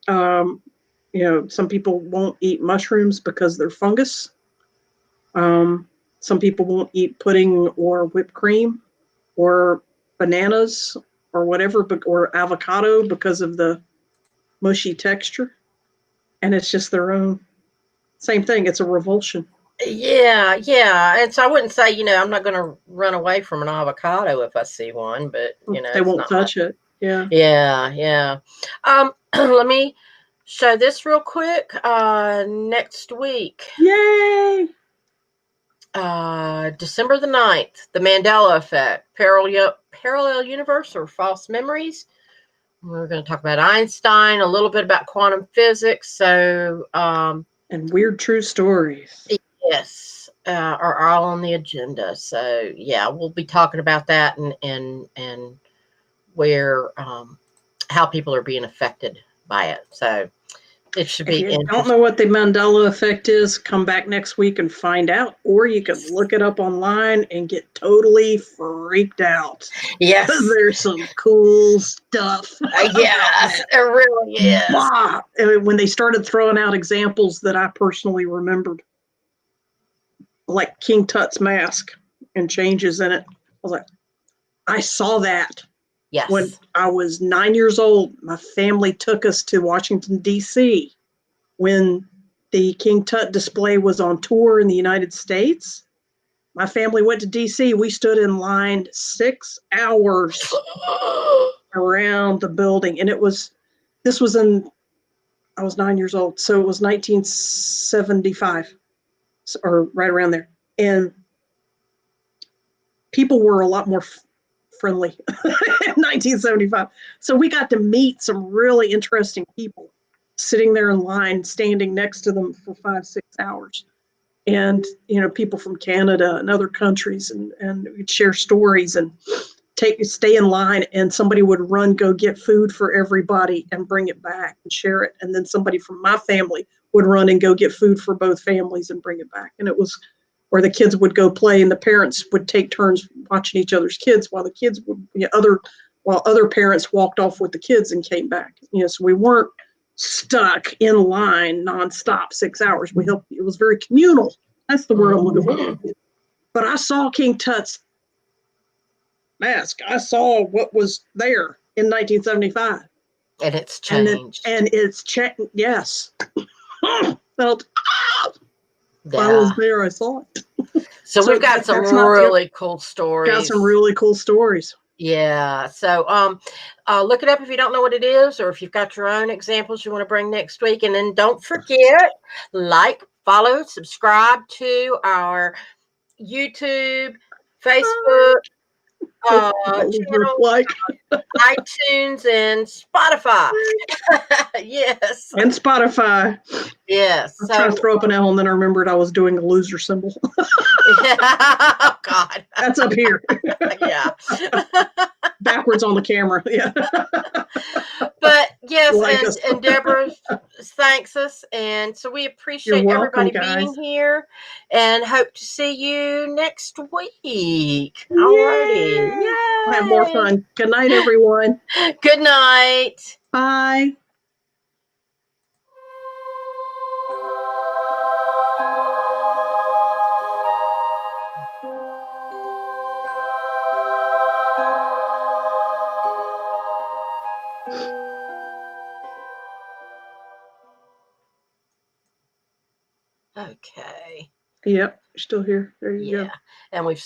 Some people won't eat mushrooms because they're fungus. Some people won't eat pudding or whipped cream or bananas or whatever, or avocado because of the mushy texture. And it's just their own, same thing. It's a revulsion. Yeah. And so I wouldn't say, I'm not going to run away from an avocado if I see one, but, they won't touch it. Yeah. Yeah. Let me show this real quick. Next week. Yay! December the 9th, the Mandela Effect, parallel universe or false memories. We're going to talk about Einstein, a little bit about quantum physics. So, and weird true stories. Yes, are all on the agenda. So yeah, we'll be talking about that and where how people are being affected by it. So it should be interesting. If you don't know what the Mandela effect is, come back next week and find out, or you can look it up online and get totally freaked out. Yes, there's some cool stuff. Yes, it really is. When they started throwing out examples that I personally remembered, like King Tut's mask and changes in it, I was like, I saw that. Yes. When I was 9 years old, my family took us to Washington, D.C. when the King Tut display was on tour in the United States. My family went to D.C. We stood in line 6 hours around the building. And I was 9 years old. So it was 1975 or right around there. And people were a lot more friendly in 1975. So we got to meet some really interesting people sitting there in line, standing next to them for 5-6 hours. And, people from Canada and other countries, and we'd share stories and stay in line, and somebody would go get food for everybody and bring it back and share it. And then somebody from my family would run and go get food for both families and bring it back. And it was where the kids would go play, and the parents would take turns watching each other's kids while the kids would, while other parents walked off with the kids and came back. So we weren't stuck in line nonstop 6 hours. It was very communal. That's the word I'm looking for. But I saw King Tut's mask. I saw what was there in 1975. And it's changed. And it's yes. Felt I was there, I saw it. So we've got some really cool stories. Got some really cool stories. Yeah. So look it up if you don't know what it is, or if you've got your own examples you want to bring next week. And then don't forget, like, follow, subscribe to our YouTube, Facebook, channel, iTunes, and Spotify. Yes. And Spotify. Yes. I'm trying to throw up an L, and then I remembered I was doing a loser symbol. Oh, God. That's up here. Yeah. Backwards on the camera. Yeah. But yes, Like and Deborah thanks us, and so we appreciate everybody being here, and hope to see you next week. Alrighty, yay! Have more fun. Good night, everyone. Good night. Bye. Okay. Yep, still here. There you go. And we've